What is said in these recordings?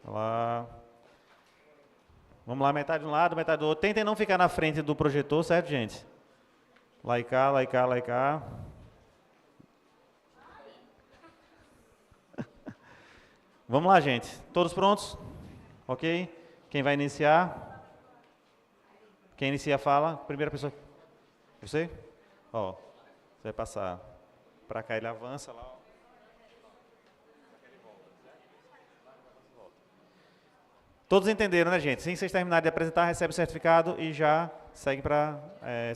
Lá. Vamos lá, metade de um lado, metade do outro. Tentem não ficar na frente do projetor, certo, gente? Lá e cá, lá e cá, lá e cá. Vamos lá, gente. Todos prontos? Ok? Quem vai iniciar? Quem inicia fala? Primeira pessoa. Você? Ó, você vai passar para cá, ele avança lá. Ó. Todos entenderam, né, gente? Assim que vocês terminarem de apresentar, recebe o certificado e já segue para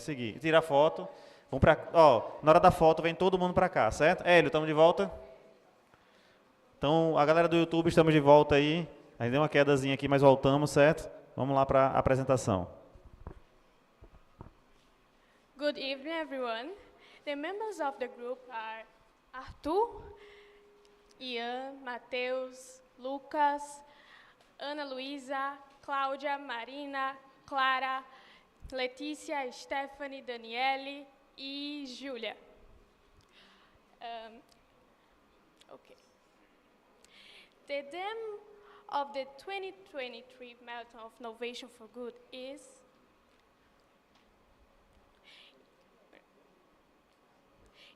seguir. Tira a foto. Vamos pra, ó, na hora da foto, vem todo mundo para cá, certo? Hélio, estamos de volta? Então, a galera do YouTube, estamos de volta aí. A gente deu uma quedazinha aqui, mas voltamos, certo? Vamos lá para a apresentação. Good evening, everyone. The members of the group are Arthur, Ian, Matheus, Lucas, Ana Luísa, Cláudia, Marina, Clara, Letícia, Stephanie, Daniele e Júlia. Okay. The theme of the 2023 Marathon of Innovation for Good is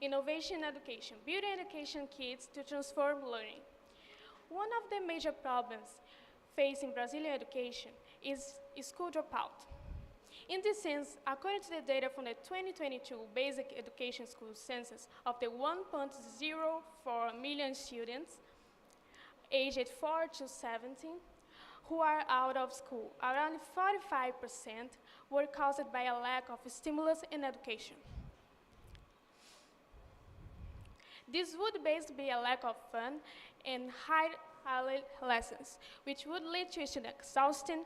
Innovation in Education, building education kits to transform learning. One of the major problems facing Brazilian education is school dropout. In this sense, according to the data from the 2022 Basic Education School Census of the 1.04 million students aged 4 to 17 who are out of school, around 45% were caused by a lack of stimulus in education. This would basically be a lack of fun and high lessons, which would lead to student exhaustion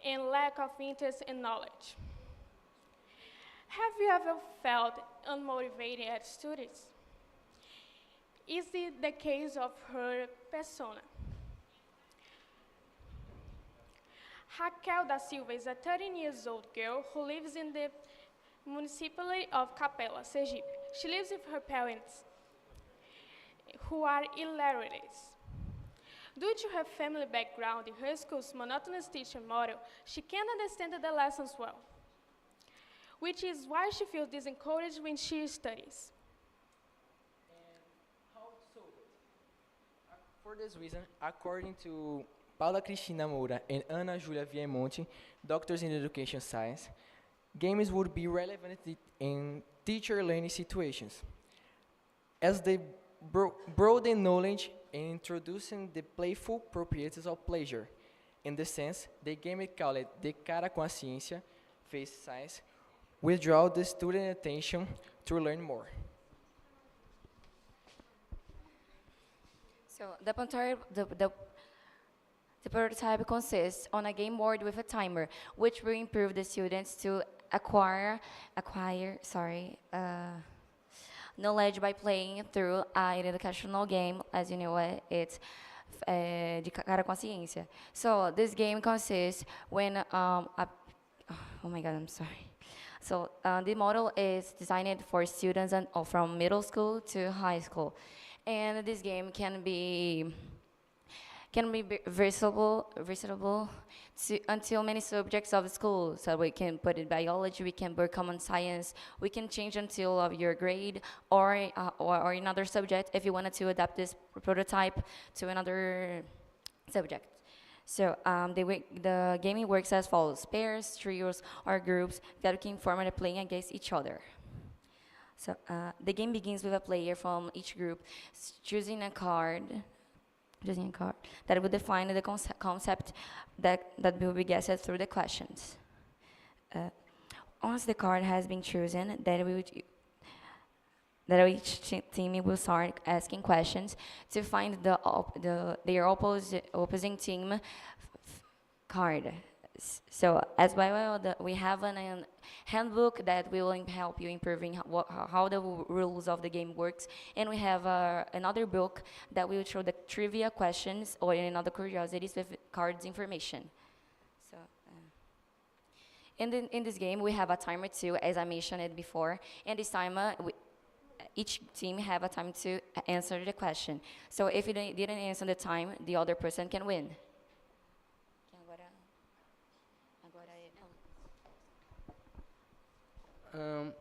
and lack of interest in knowledge. Have you ever felt unmotivated at students? Is it the case of her persona? Raquel da Silva is a 13-year-old girl who lives in the municipality of Capela, Sergipe. She lives with her parents, who are illiterates. Due to her family background and her school's monotonous teaching model, she can't understand the lessons well, which is why she feels disencouraged when she studies. And how to solve it? For this reason, according to Paula Cristina Moura and Ana Julia Viemonte, doctors in education science, games would be relevant in teacher learning situations, as they broaden knowledge and introducing the playful properties of pleasure. In this sense, the game called De Cara com a Ciência, Face Science, withdraw the student attention to learn more. So the prototype consists on a game board with a timer, which will improve the students to acquire knowledge by playing through an educational game. As you know, it's De Cara com a Ciência. So this game consists when oh my God, I'm sorry. So the model is designed for students from middle school to high school, and this game can be versatile until many subjects of the school. So we can put in biology, we can work common science, we can change until of your grade or another subject if you wanted to adapt this prototype to another subject. So the gaming works as follows: pairs, trios, or groups that can form and playing against each other. So the game begins with a player from each group choosing a card that will define the concept that will be guessed through the questions. Once the card has been chosen, each team will start asking questions to find their opposing team card. So as well, we have a handbook that will help you improving how the rules of the game works, and we have another book that will show the trivia questions or another curiosities with cards information. So in this game we have a timer too, as I mentioned it before, and this timer each team have a time to answer the question. So if you didn't answer the time, the other person can win. Um,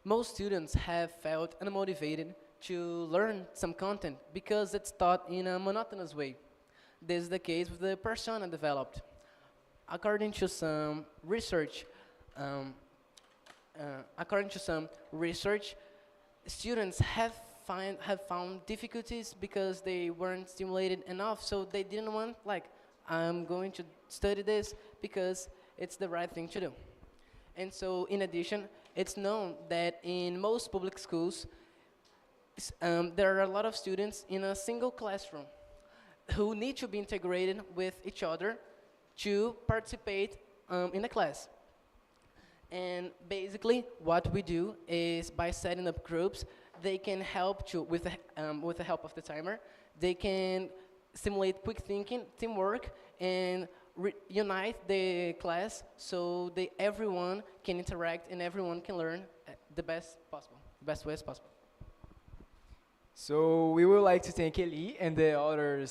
Most students have felt unmotivated to learn some content because it's taught in a monotonous way. This is the case with the persona developed. According to some research, um, according to some research, students have found difficulties because they weren't stimulated enough, so they didn't want, like, I'm going to study this because it's the right thing to do. And so, in addition, it's known that in most public schools, there are a lot of students in a single classroom who need to be integrated with each other to participate in the class. And basically, what we do is by setting up groups, they can help to, with the help of the timer, they can simulate quick thinking, teamwork, and unite the class so everyone can interact and everyone can learn the best possible, the best way as possible. So we would like to thank Eli and the other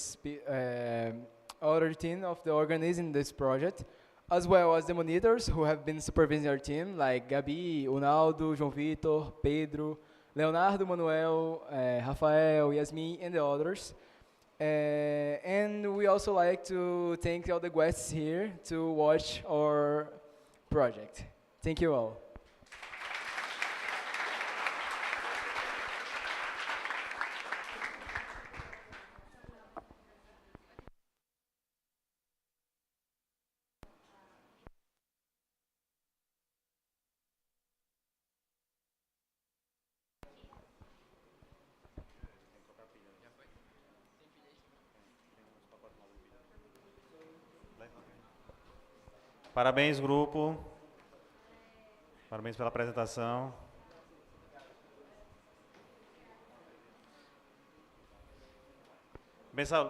team of the organizing this project, as well as the monitors who have been supervising our team, like Gabi, Unaldo, João Vitor, Pedro, Leonardo, Manuel, Rafael, Yasmin, and the others. And we also like to thank all the guests here to watch our project. Thank you all. Parabéns, grupo. Parabéns pela apresentação.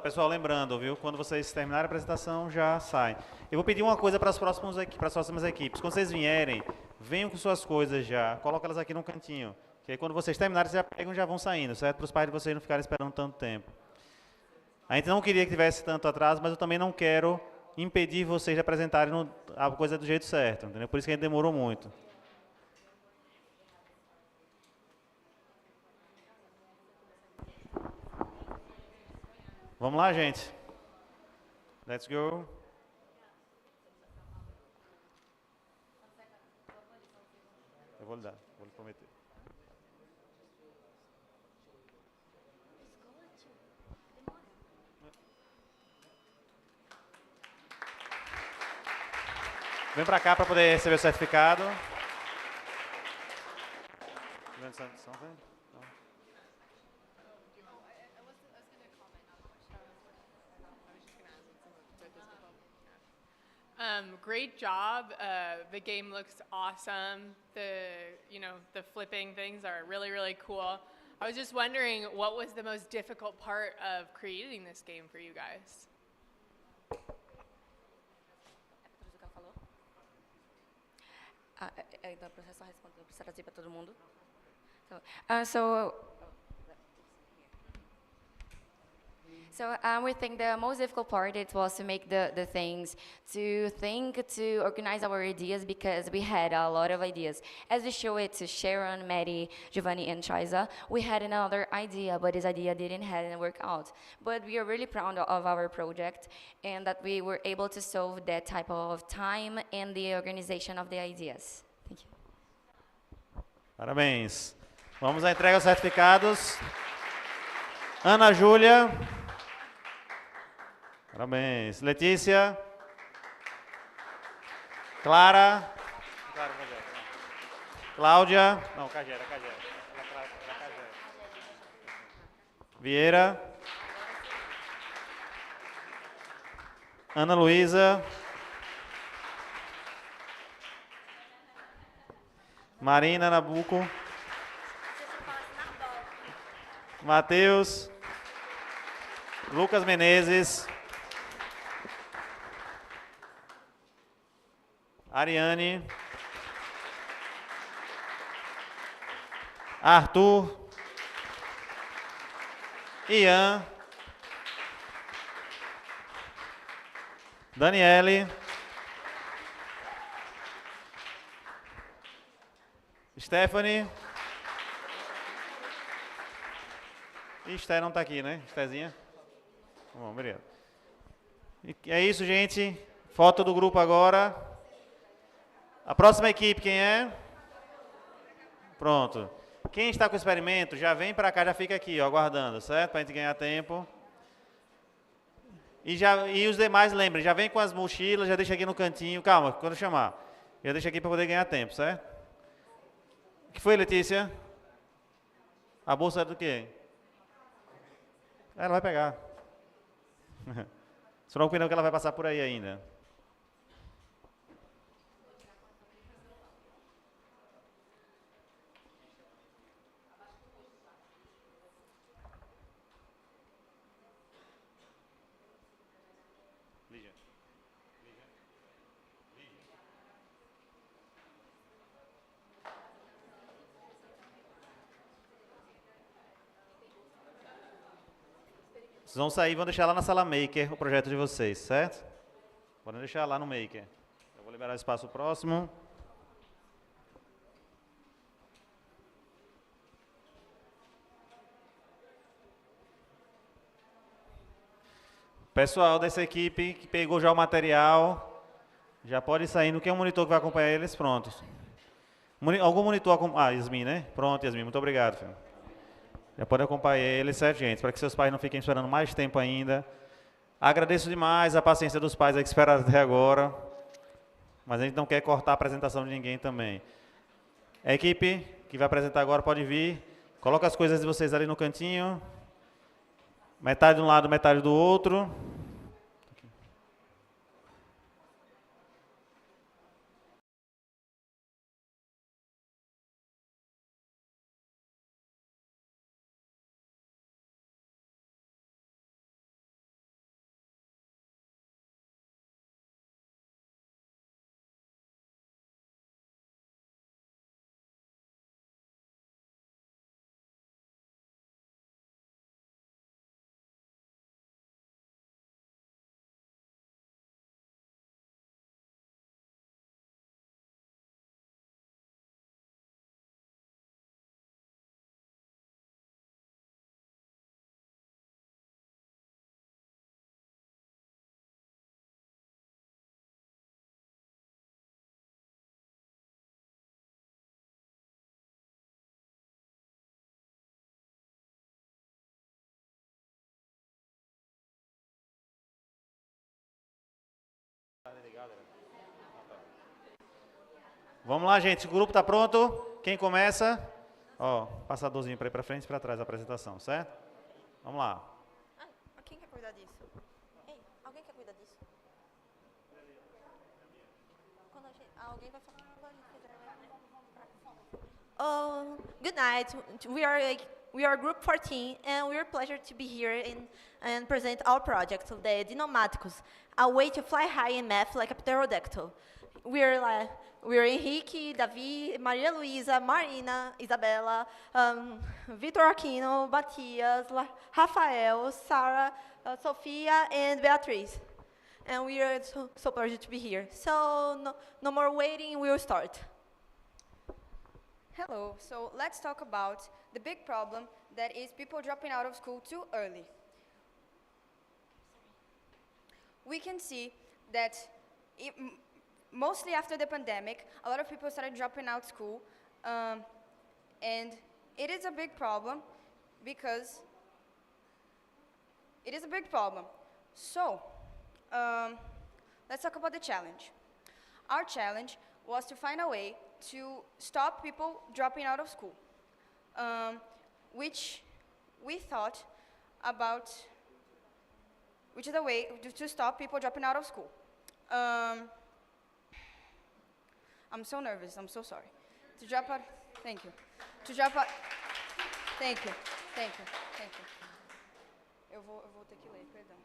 Pessoal, lembrando, viu? Quando vocês terminarem a apresentação, já saem. Eu vou pedir uma coisa para as próximas equipes. Quando vocês vierem, venham com suas coisas já. Coloca elas aqui no cantinho. Que aí quando vocês terminarem, vocês já pegam e já vão saindo, certo? Para os pais de vocês não ficarem esperando tanto tempo. A gente não queria que tivesse tanto atraso, mas eu também não quero impedir vocês de apresentarem a coisa do jeito certo, entendeu? Por isso que a gente demorou muito. Vamos lá, gente. Let's go. Eu vou lhe dar, vou lhe prometer. Vem para cá para poder receber o certificado. Great job. The game looks awesome. The flipping things are really, really cool. I was just wondering, what was the most difficult part of creating this game for you guys? Então, o professor respondeu para trazer para todo mundo. So we think the most difficult part it was to make the things, to think, to organize our ideas, because we had a lot of ideas. As we show it to Sharon, Maddie, Giovanni, and Triza, we had another idea, but this idea hadn't work out. But we are really proud of our project, and that we were able to solve that type of time and the organization of the ideas. Thank you. Parabéns. Vamos à entrega dos certificados. Ana Júlia. Parabéns. Letícia. Clara. Cláudia. Não, Cagera. Vieira. Ana Luísa. Marina Nabuco. Matheus. Lucas Menezes. Ariane. Arthur. Ian. Daniele. Stephanie. E Esté não está aqui, né? Estézinha? Bom, obrigado. E é isso, gente. Foto do grupo agora. A próxima equipe, quem é? Pronto. Quem está com o experimento, já vem para cá, já fica aqui, ó, aguardando, certo? Para a gente ganhar tempo. E os demais, lembrem, já vem com as mochilas, já deixa aqui no cantinho. Calma, quando eu chamar. Já deixa aqui para poder ganhar tempo, certo? O que foi, Letícia? A bolsa é do quê? Ela vai pegar. Só não opinião que ela vai passar por aí ainda. Vocês vão sair e vão deixar lá na sala Maker o projeto de vocês, certo? Podem deixar lá no Maker. Eu vou liberar o espaço próximo. Pessoal dessa equipe que pegou já o material, já pode sair. No que é um monitor que vai acompanhar eles, prontos. Algum monitor... Yasmin, né? Pronto, Yasmin, muito obrigado, filho. Já pode acompanhar eles, certo, gente? Para que seus pais não fiquem esperando mais tempo ainda. Agradeço demais a paciência dos pais aí que esperaram até agora. Mas a gente não quer cortar a apresentação de ninguém também. A equipe que vai apresentar agora pode vir. Coloca as coisas de vocês ali no cantinho. Metade de um lado, metade do outro. Vamos lá, gente. O grupo está pronto? Quem começa? Ó, passadorzinho para ir para frente e para trás da apresentação, certo? Vamos lá. Quem quer cuidar disso? Ei, alguém quer cuidar disso? Alguém vai falar agora. Oh, good night. We are group 14, and we are pleasure to be here and present our project, the Dinomáticos, a way to fly high in math like a pterodactyl. We're Henrique, Davi, Maria Luísa, Marina, Isabela, Vitor Aquino, Matias, Rafael, Sarah, Sofia, and Beatriz. And we are so pleased to be here. So no more waiting, we'll start. Hello, so let's talk about the big problem that is people dropping out of school too early. We can see that mostly after the pandemic, a lot of people started dropping out school, and it is a big problem because it is a big problem. So, let's talk about the challenge. Our challenge was to find a way to stop people dropping out of school, which we thought about, which is a way to stop people dropping out of school. I'm so nervous, I'm so sorry. To drop out, thank you. To drop out, thank you. Eu vou ter que ler, perdão.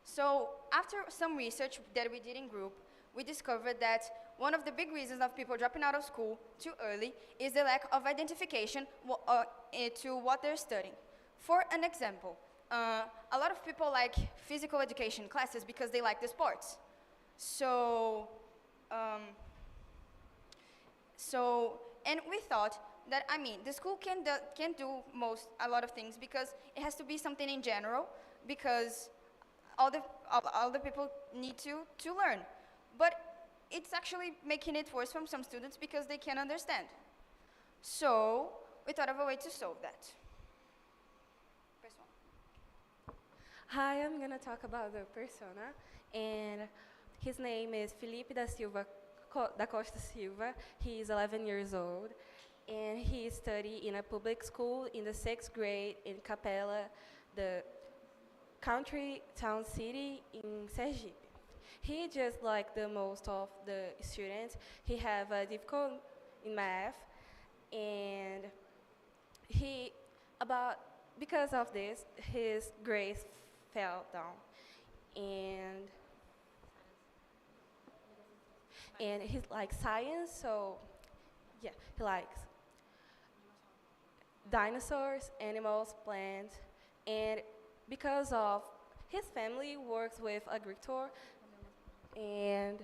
So after some research that we did in group, we discovered that one of the big reasons of people dropping out of school too early is the lack of identification to what they're studying. For an example, a lot of people like physical education classes because they like the sports. So So, and we thought that, I mean, the school can do a lot of things because it has to be something in general, because all the people need to learn. But it's actually making it worse for some students because they can't understand. So we thought of a way to solve that. Hi, I'm going to talk about the persona, and his name is Felipe da Silva da Costa Silva. He is 11 years old, and he studied in a public school in the 6th grade in Capela, the country town city in Sergipe. He just like the most of the students. He have a difficult in math, and because of this, his grades fell down, and he likes science, so yeah, he likes dinosaurs, animals, plants, and because of his family works with agriculture, and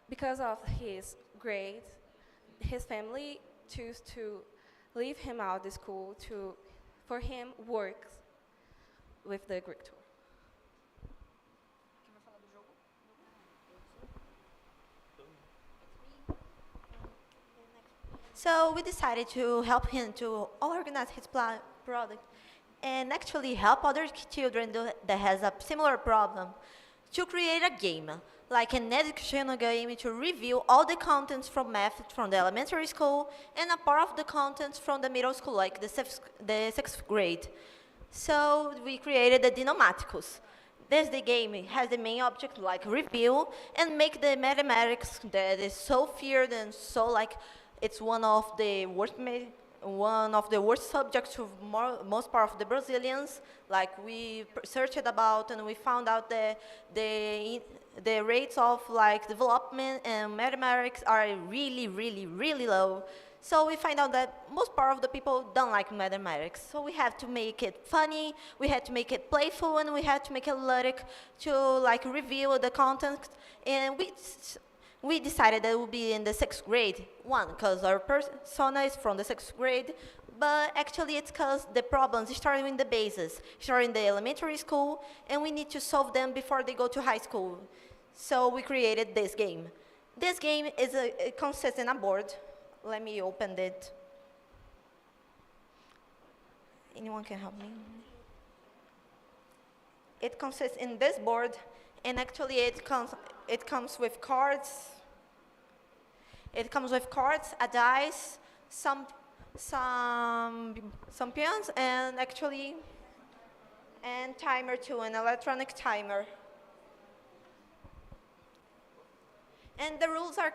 because of his grades, his family choose to leave him out of the school for him works with the agriculture. So we decided to help him to organize his product and actually help other children that has a similar problem to create a game, like an educational game to review all the contents from math from the elementary school and a part of the contents from the middle school, like the 6th grade. So we created the Dinomáticos. The game has the main object like review and make the mathematics that is so feared and so like it's one of the worst subjects to most part of the Brazilians. Like we searched about and we found out that the rates of like development and mathematics are really, really, really low. So we find out that most part of the people don't like mathematics. So we have to make it funny, we had to make it playful, and we had to make it lyric to like review the content. And we decided that it would be in the 6th grade. One, because our persona is from the 6th grade, but actually it's because the problems start in the bases, start in the elementary school, and we need to solve them before they go to high school. So we created this game. This game it consists in a board. Let me open it. Anyone can help me? It consists in this board, and actually it comes with cards. It comes with cards, a dice, some peons, and timer too, an electronic timer. And the rules are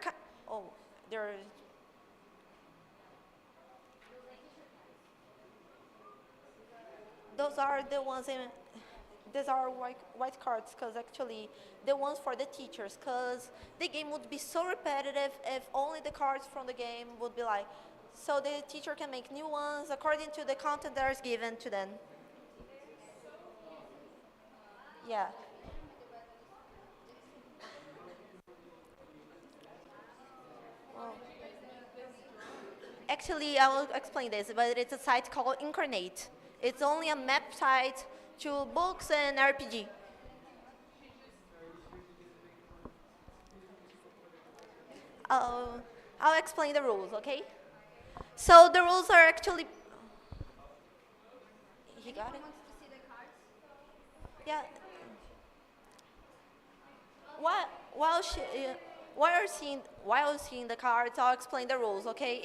those are the ones these are white cards, because actually the ones for the teachers, because the game would be so repetitive if only the cards from the game would be like, so the teacher can make new ones according to the content that is given to them. Yeah. Well, actually, I will explain this, but it's a site called Incarnate. It's only a map site to books and RPG. I'll explain the rules, okay? So the rules are actually... He got it? Yeah. While you're seeing the cards, I'll explain the rules, okay?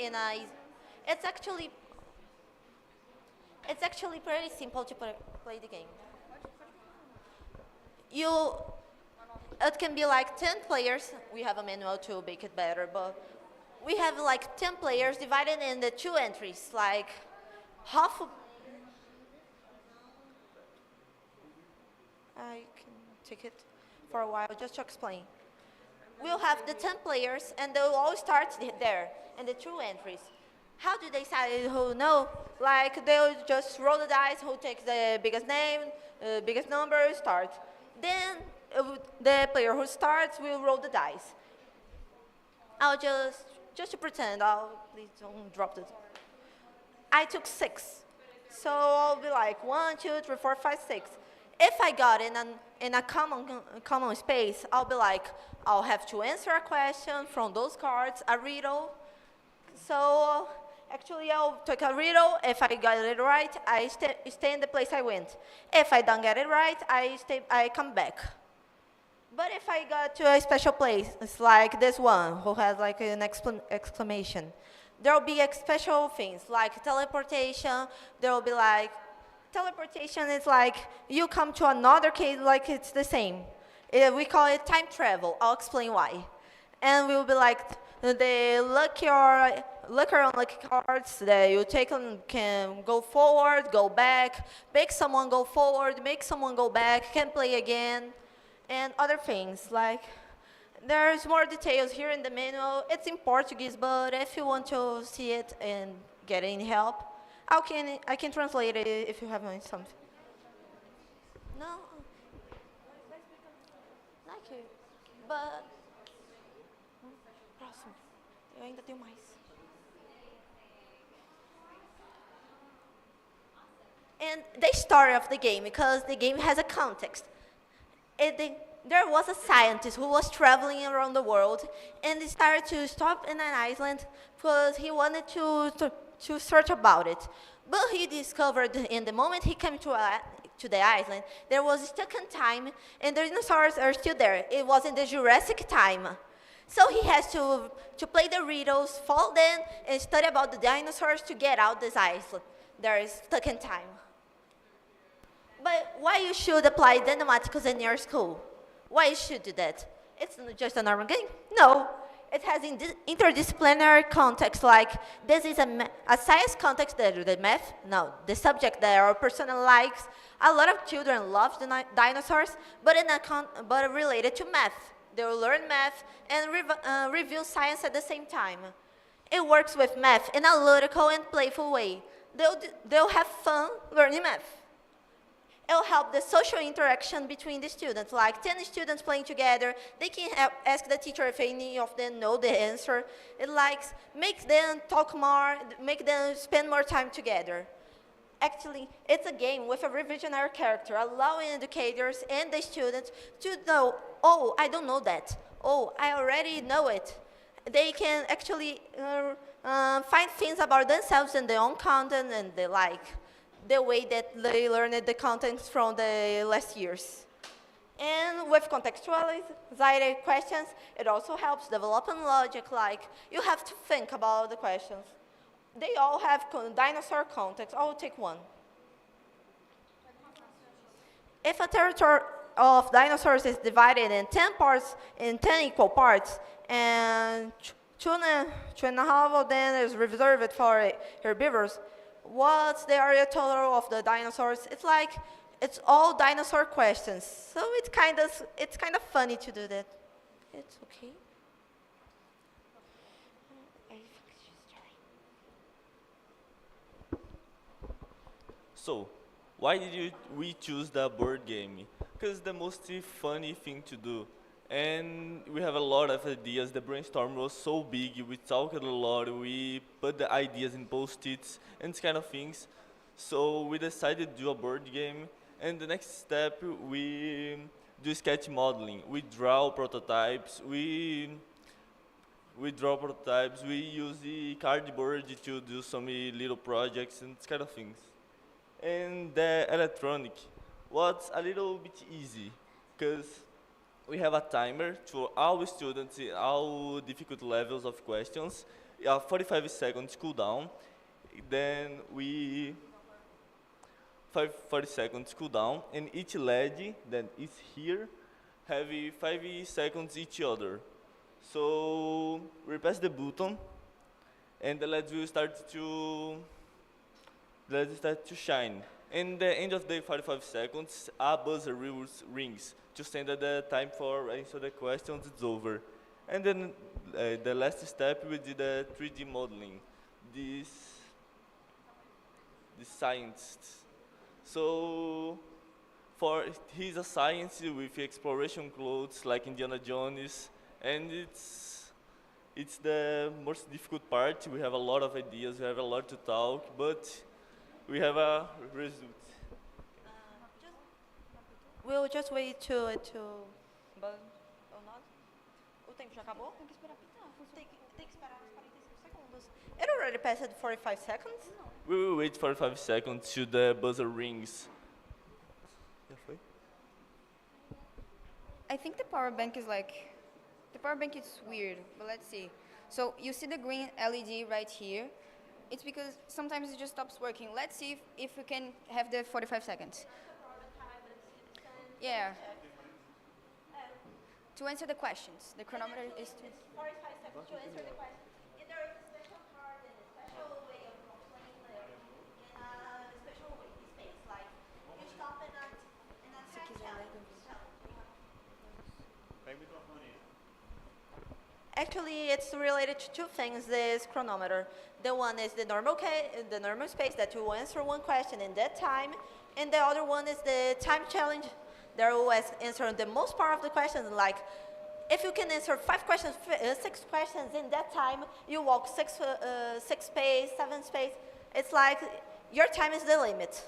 It's actually pretty simple to play the game. It can be like 10 players. We have a manual to make it better, but we have like 10 players divided in the 2 entries, like half. I can take it for a while just to explain. We'll have the 10 players, and they'll all start there in the 2 entries. How do they decide who know? Like they'll just roll the dice, who takes the biggest name, biggest number, start. Then the player who starts will roll the dice. I'll just to pretend, please don't drop it. I took 6. So I'll be like 1, 2, 3, 4, 5, 6. If I got in a common space, I'll be like, I'll have to answer a question from those cards, a riddle. So actually, I'll take a riddle. If I got it right, I stay in the place I went. If I don't get it right, I come back. But if I got to a special place, it's like this one, who has like an exclamation. There will be special things, like teleportation. There will be like, teleportation is like, you come to another case like it's the same. We call it time travel. I'll explain why. And we will be like, the lucky or unlucky cards that you take can go forward, go back, make someone go forward, make someone go back, can play again, and other things. Like, there's more details here in the manual. It's in Portuguese, but if you want to see it and get any help, I can translate it if you have something. No, like it, but próximo. Eu ainda tenho mais. And the story of the game, because the game has a context. There was a scientist who was traveling around the world and he started to stop in an island because he wanted to search about it. But he discovered in the moment he came to the island, there was stuck in time and the dinosaurs are still there. It was in the Jurassic time. So he has to play the riddles, follow them, and study about the dinosaurs to get out this island. There is stuck in time. But why you should apply Dinomaticus in your school? Why you should do that? It's not just a normal game. No, it has interdisciplinary context, like this is a science context that the math, no, the subject that our person likes. A lot of children love the dinosaurs, but related to math. They will learn math and review science at the same time. It works with math in a ludical and playful way. They'll have fun learning math. It will help the social interaction between the students, like 10 students playing together. They can ask the teacher if any of them know the answer. It makes them talk more, make them spend more time together. Actually, it's a game with a revisionary character, allowing educators and the students to know, oh, I don't know that. Oh, I already know it. They can actually find things about themselves and their own content and the way that they learned the contents from the last years. And with contextualized questions, it also helps developing logic, like you have to think about the questions. They all have dinosaur context. I will take one. If a territory of dinosaurs is divided in 10 parts, in 10 equal parts, and two and a half of them is reserved for herbivores, what's the area total of the dinosaurs? It's all dinosaur questions. So it's kind of funny to do that. It's okay. So, why did we choose the board game? Because the most funny thing to do. And we have a lot of ideas. The brainstorm was so big. We talked a lot. We put the ideas in post-its and this kind of things. So we decided to do a board game. And the next step, we do sketch modeling. We draw prototypes. We use the cardboard to do some little projects and this kind of things. And the electronic was a little bit easy because we have a timer to all students, all difficult levels of questions, 45 seconds cooldown. Then 40 seconds cooldown, and each LED that is here have 5 seconds each other. So we press the button, and the LEDs will start to shine. And the end of the 45 seconds, a buzzer rings to send that the time for answer the questions is over. And then the last step, we did the 3D modeling. This scientist. So he's a science with exploration clothes like Indiana Jones, and It's the most difficult part. We have a lot of ideas, we have a lot to talk, but we have a result. We'll just wait to buzz ou not. O tempo já acabou? Tem que esperar pitar. Tem que esperar uns 45 segundos. It already passed 45 seconds? We will wait for 5 seconds till the buzzer rings. Já foi? I think the power bank is weird, but let's see. So you see the green LED right here. It's because sometimes it just stops working. Let's see if we can have the 45 seconds. Yeah. To answer the questions, the chronometer is 45 seconds to answer the question. And there is a special card and a special way of explaining in a special way, space. Like, you stop in a set challenge. Actually, it's related to two things, this chronometer. The one is the normal space that you answer one question in that time, and the other one is the time challenge. That will answer the most part of the questions, like if you can answer 6 questions in that time, you walk 6 space, 7 space. It's like your time is the limit.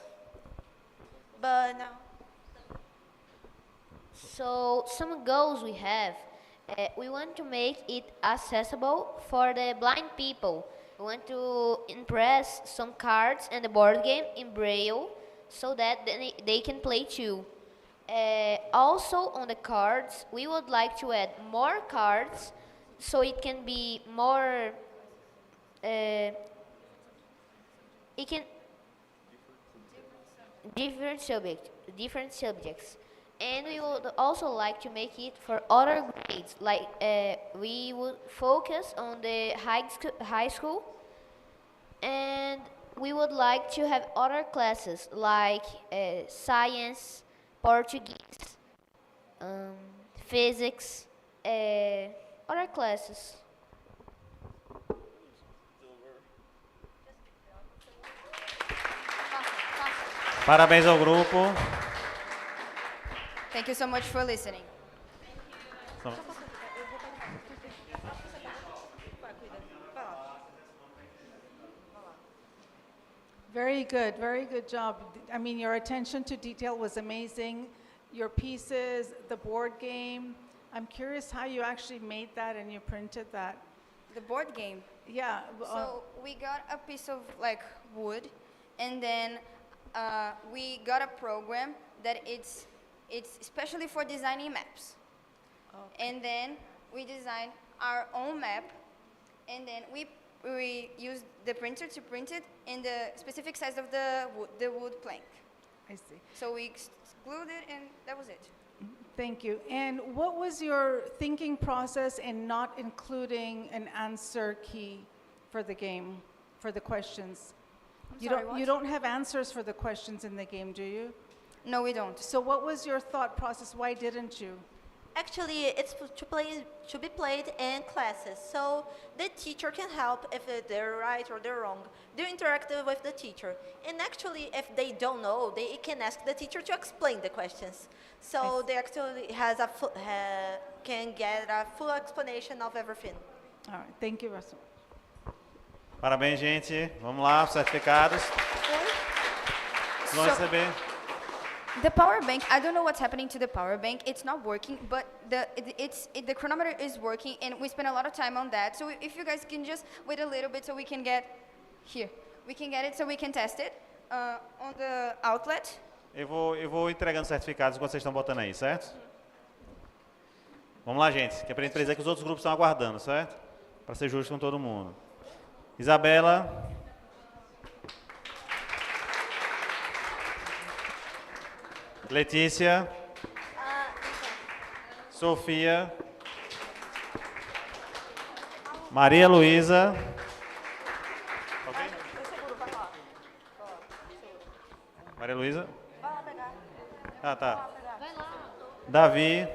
But no. So some goals we have. We want to make it accessible for the blind people. We want to impress some cards and the board game in Braille so that they can play too. Also on the cards, we would like to add more cards so it can be more, different subjects. And we would also like to make it for other grades, like we would focus on the high school, and we would like to have other classes like science, Portuguese, physics, other classes. Parabéns ao grupo. Thank you so much for listening. Very good job. I mean, your attention to detail was amazing. Your pieces, the board game. I'm curious how you actually made that and you printed that. The board game. Yeah. So we got a piece of like wood, and then we got a program that it's especially for designing maps. Okay. And then we designed our own map, and then we used the printer to print it in the specific size of the wood plank. I see. So we glued it, and that was it. Thank you. And what was your thinking process in not including an answer key for the game, for the questions? You don't have answers for the questions in the game, do you? No, we don't. So what was your thought process? Why didn't you? Actually, it's to be played in classes, so the teacher can help if they're right or they're wrong. They're interactive with the teacher, and actually, if they don't know, they can ask the teacher to explain the questions. So they actually can get a full explanation of everything. All right, thank you, Russell. Parabéns, gente. Vamos lá, certificados. Vocês vão receber. The power bank, I don't know what's happening to the power bank. It's not working, but the chronometer is working, and we spent a lot of time on that. So if you guys can just wait a little bit so we can get here. We can get it so we can test it on the outlet. Eu vou entregando certificados enquanto vocês estão botando aí, certo? Vamos lá, gente. Que é pra gente dizer que os outros grupos estão aguardando, certo? Para ser justo com todo mundo. Isabela. Letícia. Sofia. Maria Luísa. Maria Luísa? Ah, tá. Davi.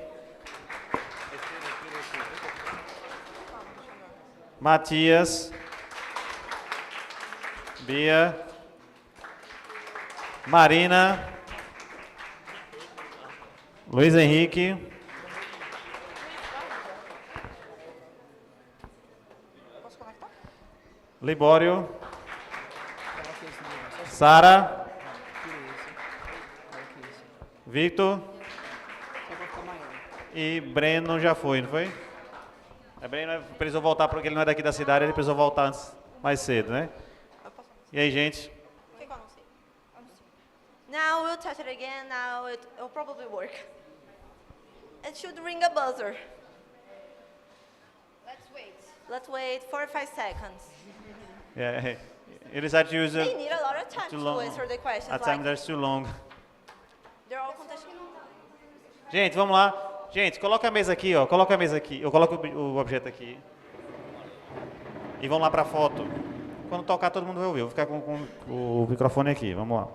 Matias. Bia. Marina. Luiz Henrique. Libório. Sara. Victor. E Breno já foi, não foi? Breno precisou voltar porque ele não é daqui da cidade, ele precisou voltar antes, mais cedo, né? E aí, gente? Now we'll touch it again. Now it'll probably work. It should ring a buzzer. Let's wait 4 or 5 seconds. Yeah, you decided to use They need a lot of time to answer the questions. At times that's too long. They're all contesting. Gente, vamos lá. Gente, coloca a mesa aqui, ó. Coloca a mesa aqui. Eu coloco o objeto aqui. E vamos lá para a foto. Quando tocar, todo mundo vai ouvir. Eu vou ficar com o microfone aqui. Vamos lá.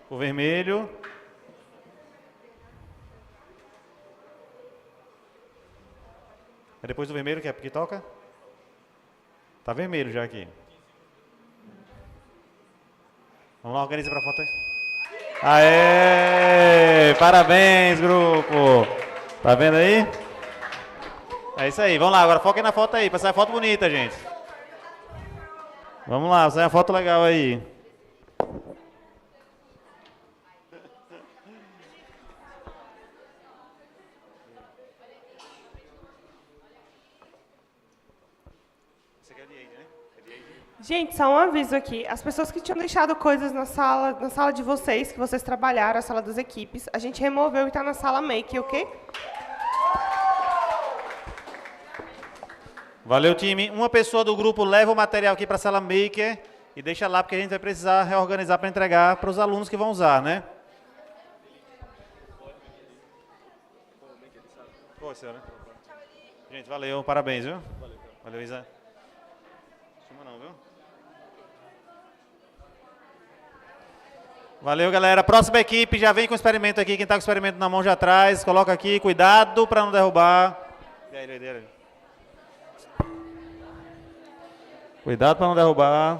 O vermelho. É depois do vermelho que toca? Tá vermelho já aqui. Vamos lá, organiza para a foto aí. Aê! Parabéns, grupo! Tá vendo aí? É isso aí. Vamos lá, agora foquem na foto aí, para sair foto bonita, gente. Vamos lá, sai uma foto legal aí. Gente, só um aviso aqui. As pessoas que tinham deixado coisas na sala de vocês, que vocês trabalharam, a sala das equipes, a gente removeu e está na sala make, ok? Valeu, time. Uma pessoa do grupo leva o material aqui para a sala maker e deixa lá, porque a gente vai precisar reorganizar para entregar para os alunos que vão usar, né? Pô, senhora. Gente, valeu. Parabéns, viu? Valeu, Isa. Suma não, viu? Valeu, galera. Próxima equipe, já vem com o experimento aqui. Quem está com o experimento na mão já traz. Coloca aqui, cuidado para não derrubar. E aí, cuidado para não derrubar.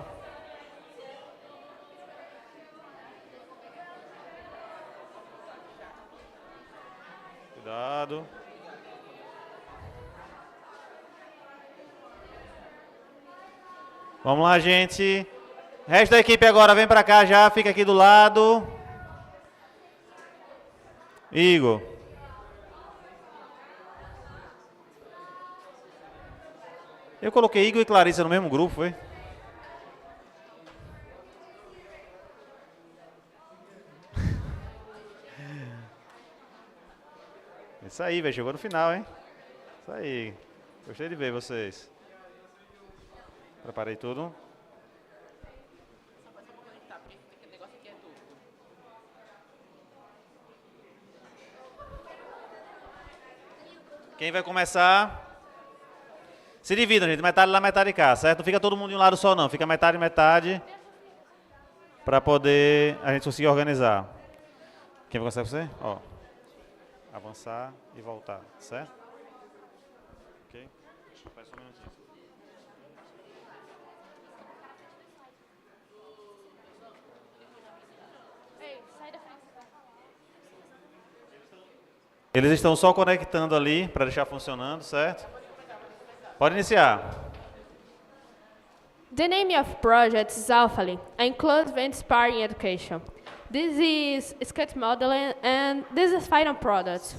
Cuidado. Vamos lá, gente. Resto da equipe agora, vem para cá já, fica aqui do lado. Igor. Eu coloquei Igor e Clarissa no mesmo grupo, foi? Isso aí, velho, chegou no final, hein? Isso aí. Gostei de ver vocês. Preparei tudo. Quem vai começar? Se dividam, gente. Metade lá, metade cá, certo? Não fica todo mundo de um lado só, não. Fica metade, metade. Para poder a gente conseguir organizar. Quem vai começar com você? Ó. Avançar e voltar, certo? Ok? Faz só um minutinho. Eles estão só conectando ali para deixar funcionando, certo? Pode iniciar. The name of project is Alphali, includes the inspiring education. This is sketch modeling and this is final product.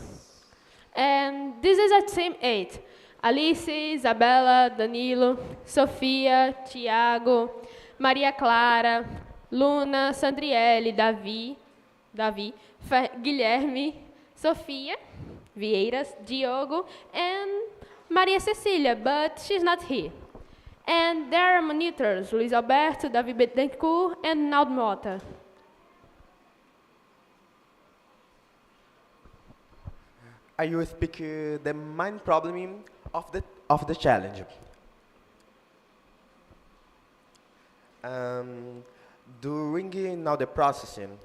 And this is a team 8. Alice, Isabela, Danilo, Sofia, Tiago, Maria Clara, Luna, Sandriele, Davi, Guilherme, Sofia, Vieiras, Diogo, and Maria Cecília, but she's not here. And there are monitors, Luiz Alberto, Davi Betancourt, and Naldo Mota. I will speak the main problem of the challenge. During now the processing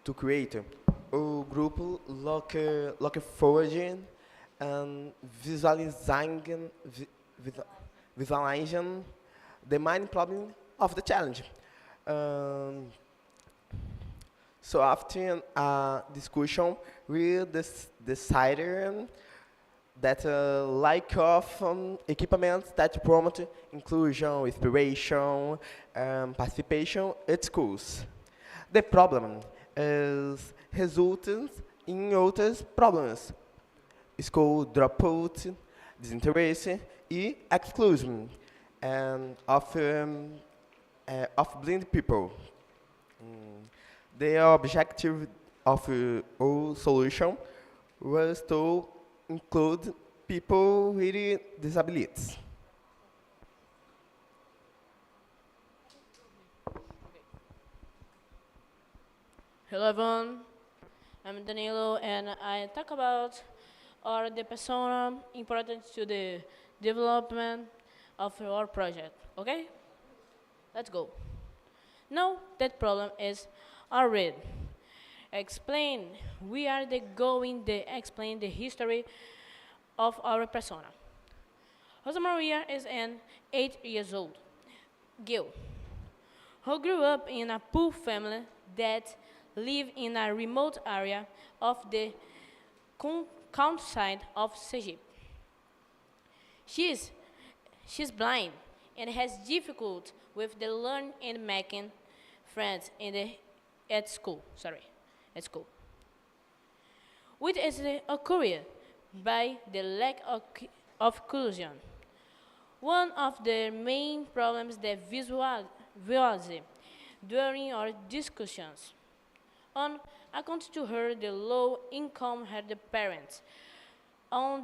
to create a group look forward and visualizing the main problem of the challenge. So after a discussion, we decided that lack of equipment that promote inclusion, inspiration, participation at schools. The problem is resulting in other problems: school dropout, disinterest, and exclusion, and of blind people. The objective of our solution was to include people with disabilities. Hello everyone, I'm Danilo and I talk about the persona important to the development of our project, okay? Let's go. Now that problem is already explained. We are going to explain the history of our persona. Rosa Maria is an 8 years old girl who grew up in a poor family that lived in a remote area of the countryside of Sergipe. She's blind and has difficulty with the learning and making friends at school. Which is occurred by the lack of inclusion. One of the main problems that visualize during our discussions. On account to her, the low income had the parents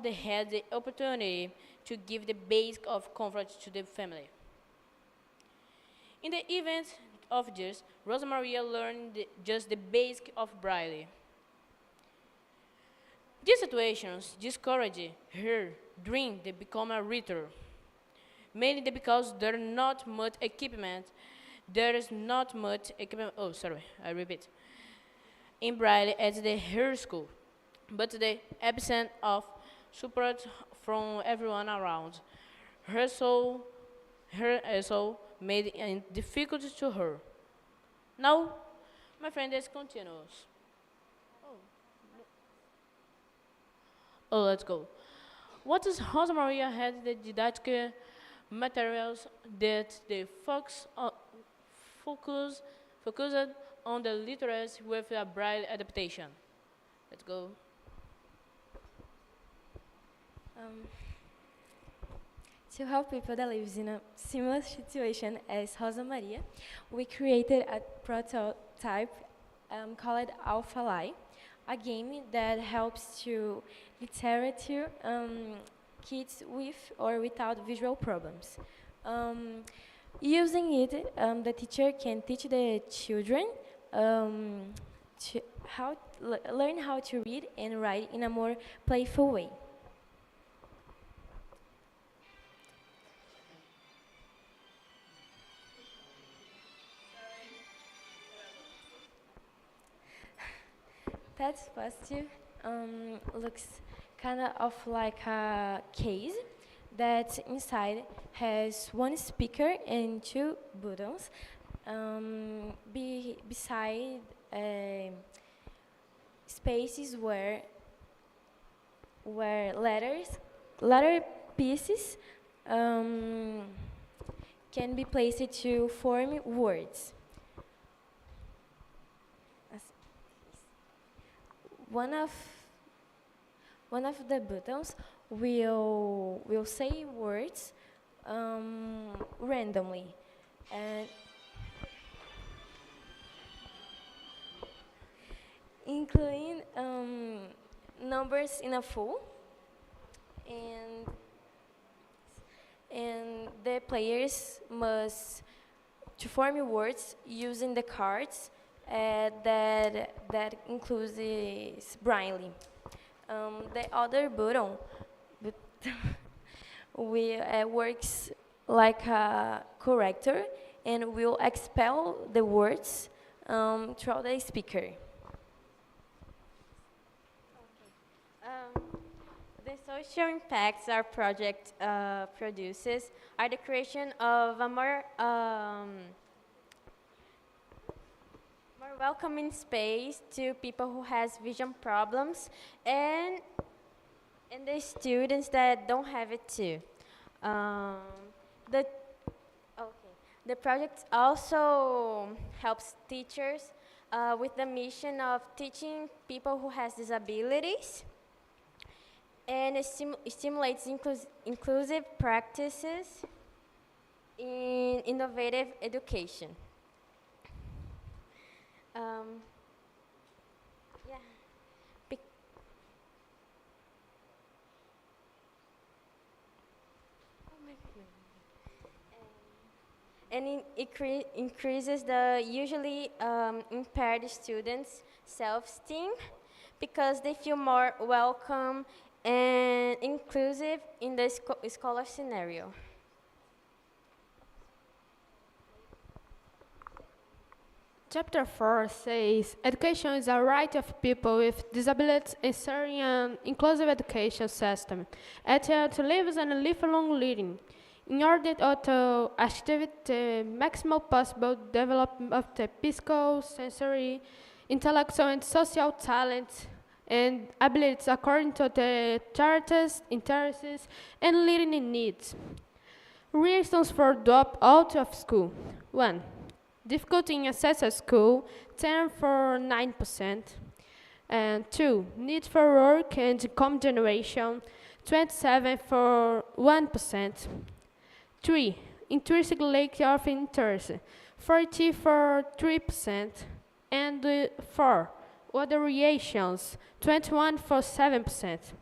they had the opportunity to give the basic of comfort to the family. In the event of this, Rosa Maria learned just the basic of Braille. These situations discourage her dream to become a writer, mainly because there is not much equipment. In Braille at her school, but the absence of support from everyone around her also made it difficult to her. Now, my friend, let's continue. Let's go. What is Rosa Maria had the didactic materials that they focused on the literacy with a Braille adaptation. Let's go. To help people that lives in a similar situation as Rosa Maria, we created a prototype called Alpha Lie, a game that helps to literature kids with or without visual problems. Using it, the teacher can teach the children learn how to read and write in a more playful way. That's positive. Looks kind of like a case that inside has one speaker and two buttons. Beside spaces where letter pieces can be placed to form words. One of the buttons will say words randomly, and including numbers in a full, and the players must to form words using the cards that includes Braille. The other button works like a corrector and will expel the words through the speaker. The social impacts our project produces are the creation of a more welcoming space to people who has vision problems, and and the students that don't have it too. The The project also helps teachers with the mission of teaching people who has disabilities, and it stimulates inclusive practices in innovative education. Yeah. And it increases the usually impaired students' self-esteem because they feel more welcome and inclusive in the scholar scenario. Chapter 4 says, education is a right of people with disabilities ensuring an inclusive education system at levels and lifelong learning, in order to achieve the maximum possible development of the physical, sensory, intellectual, and social talents and abilities according to the child's interests and learning needs. Reasons for drop out of school. 1. Difficulty in access to school, 10 for 9%. And 2. Need for work and income generation, 27 for 1%. 3. Intrinsic lack of interest, 40 for 3%. And 4. Other reactions, 21 for 7%.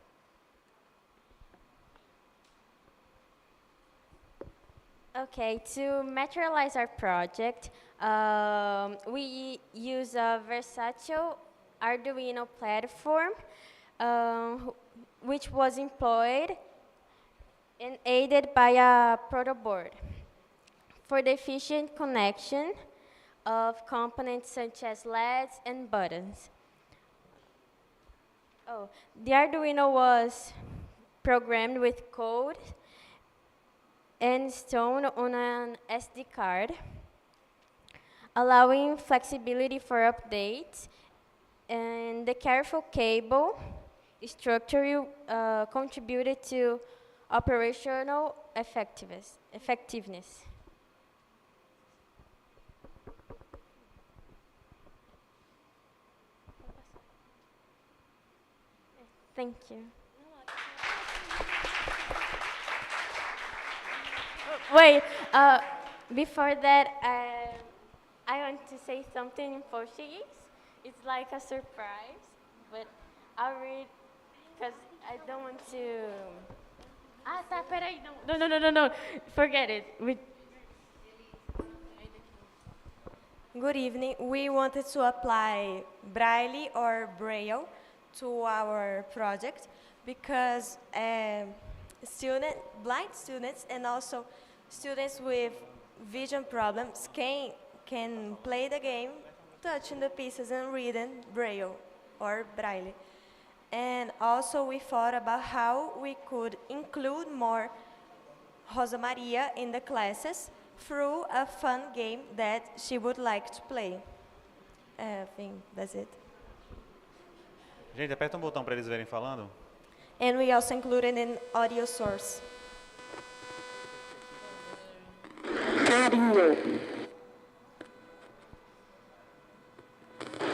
Okay, to materialize our project, we use a versatile Arduino platform, which was employed and aided by a proto board for the efficient connection of components such as LEDs and buttons. The Arduino was programmed with code and stored on an SD card, allowing flexibility for updates, and the careful cable structure contributed to operational effectiveness. Thank you. Wait, before that, I want to say something in Portuguese. It's like a surprise, but I'll read because I don't want to. Ah, tá, peraí, no. Forget it. Good evening. We wanted to apply Braille or Braille to our project because blind students and also students with vision problems can play the game, touching the pieces and reading Braille or Braille. And also we thought about how we could include more Rosa Maria in the classes through a fun game that she would like to play. I think that's it. Gente, aperta um botão para eles verem falando. And we also included an audio source. Carinho.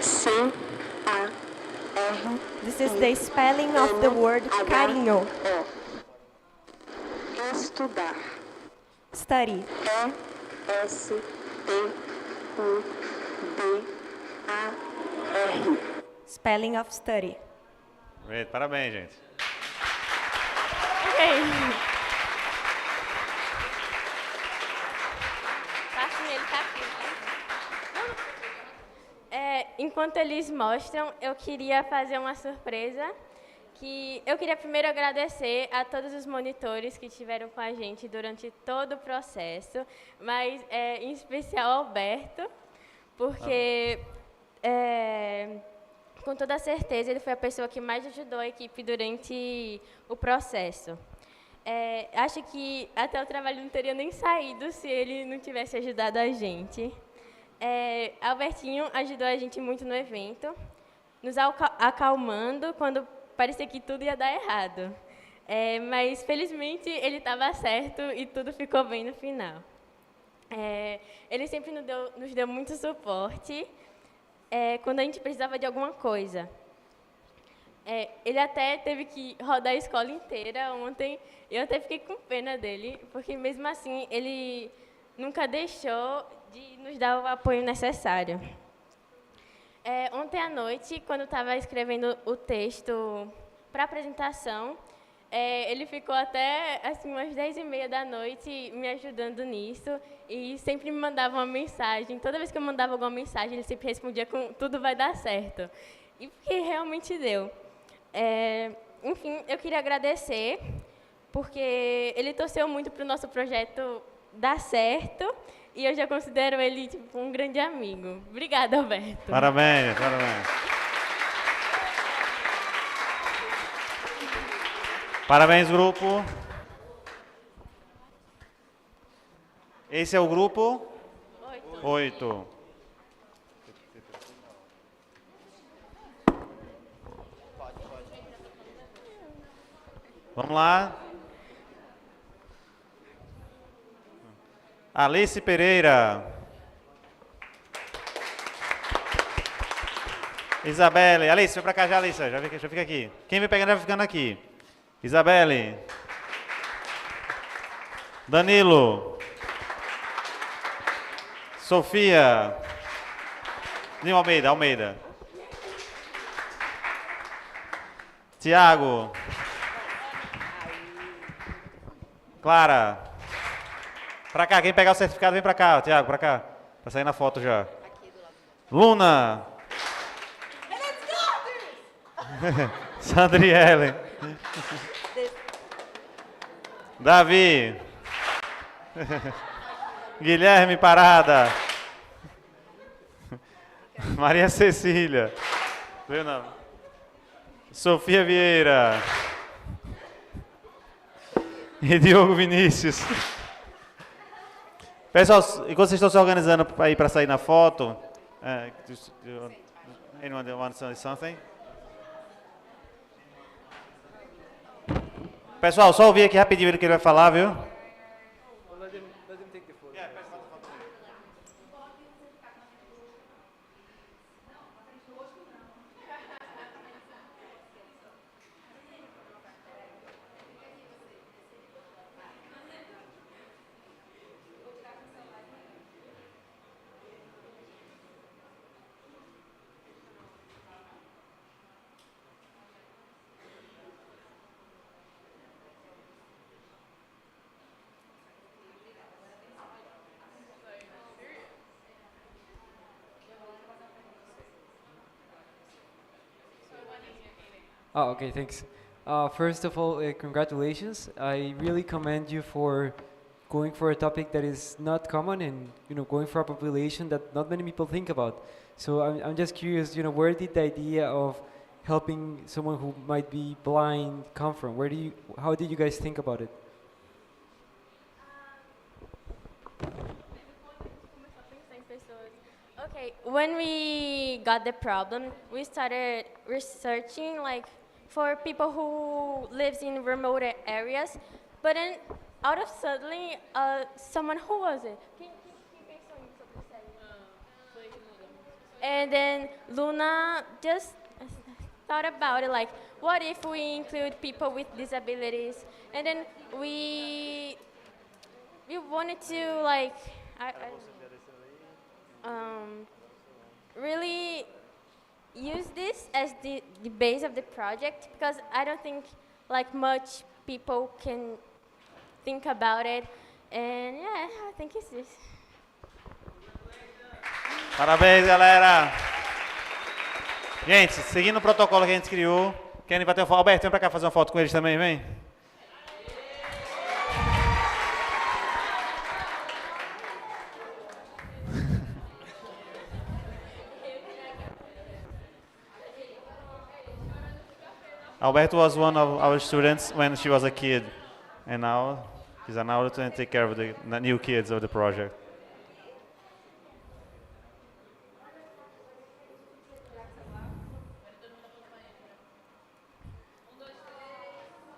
C-A-R. This is the spelling of the word carinho. Estudar. Study. E-S-T-U-D-A-R. Spelling of study. Great, parabéns, gente. Okay. Enquanto eles mostram, eu queria fazer uma surpresa. Eu queria primeiro agradecer a todos os monitores que estiveram com a gente durante todo o processo, mas em especial ao Alberto, porque com toda certeza ele foi a pessoa que mais ajudou a equipe durante o processo. Acho que até o trabalho não teria nem saído se ele não tivesse ajudado a gente. Albertinho ajudou a gente muito no evento, nos acalmando quando parecia que tudo ia dar errado. Mas, felizmente, ele estava certo e tudo ficou bem no final. Ele sempre nos deu muito suporte quando a gente precisava de alguma coisa. Ele até teve que rodar a escola inteira ontem. Eu até fiquei com pena dele, porque mesmo assim ele nunca deixou de nos dar o apoio necessário. Ontem à noite, quando eu estava escrevendo o texto para a apresentação, ele ficou até assim, umas 10h30 da noite me ajudando nisso e sempre me mandava uma mensagem. Toda vez que eu mandava alguma mensagem, ele sempre respondia com "tudo vai dar certo". E porque realmente deu. Enfim, eu queria agradecer, porque ele torceu muito para o nosso projeto dar certo e eu já considero ele tipo, um grande amigo. Obrigada, Alberto. Parabéns, parabéns. Parabéns, grupo. Esse é o grupo 8. Vamos lá. Alice Pereira. Isabelle. Alice, vem pra cá já, Alice. Já fica aqui. Quem vem pegando já ficando aqui. Isabelle. Danilo. Sofia. Nil Almeida. Tiago. Clara. Pra cá, quem pegar o certificado, vem pra cá, Tiago, pra cá. Pra sair na foto já. Luna. Sandriele. Davi. Guilherme Parada. Maria Cecília. Viu não? Sofia Vieira. E Diogo Vinícius. Pessoal, enquanto vocês estão se organizando aí para sair na foto, anyone want to say something? Pessoal, só ouvir aqui rapidinho o que ele vai falar, viu? Oh, okay, thanks. First of all, congratulations. I really commend you for going for a topic that is not common and going for a population that not many people think about. So I'm just curious, where did the idea of helping someone who might be blind come from? How did you guys think about it? Okay, when we got the problem, we started researching for people who lives in remote areas, but then out of suddenly, someone, who was it? And then Luna just thought about it, what if we include people with disabilities? And then we wanted to really use this as the base of the project, because I don't think much people can think about it, and yeah, I think it's this. Parabéns, galera. Gente, seguindo o protocolo que a gente criou, querem bater uma foto? Alberto, vem pra cá fazer uma foto com eles também, vem. Alberto was one of our students when she was a kid, and now he's an adult and take care of the new kids of the project.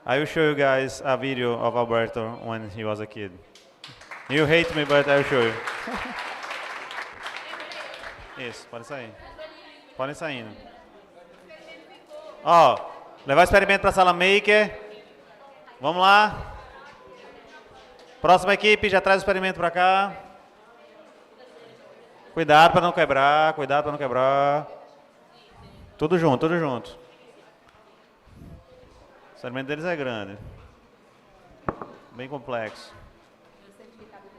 I will show you guys a video of Alberto when he was a kid. You hate me, but I will show you. Isso, pode sair. Podem saindo. Ó, levar o experimento para a sala maker. Vamos lá. Próxima equipe, já traz o experimento para cá. Cuidado para não quebrar, cuidado para não quebrar. Tudo junto, tudo junto. O experimento deles é grande. Bem complexo.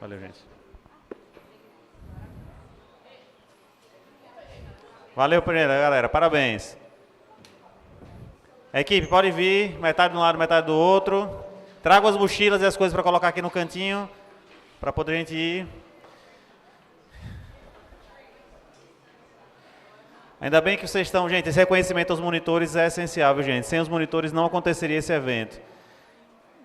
Valeu, gente. Valeu, primeira, galera. Parabéns. Equipe, pode vir. Metade de um lado, metade do outro. Trago as mochilas e as coisas para colocar aqui no cantinho. Para poder a gente ir. Ainda bem que vocês estão, gente, esse reconhecimento aos monitores é essencial, viu, gente? Sem os monitores não aconteceria esse evento.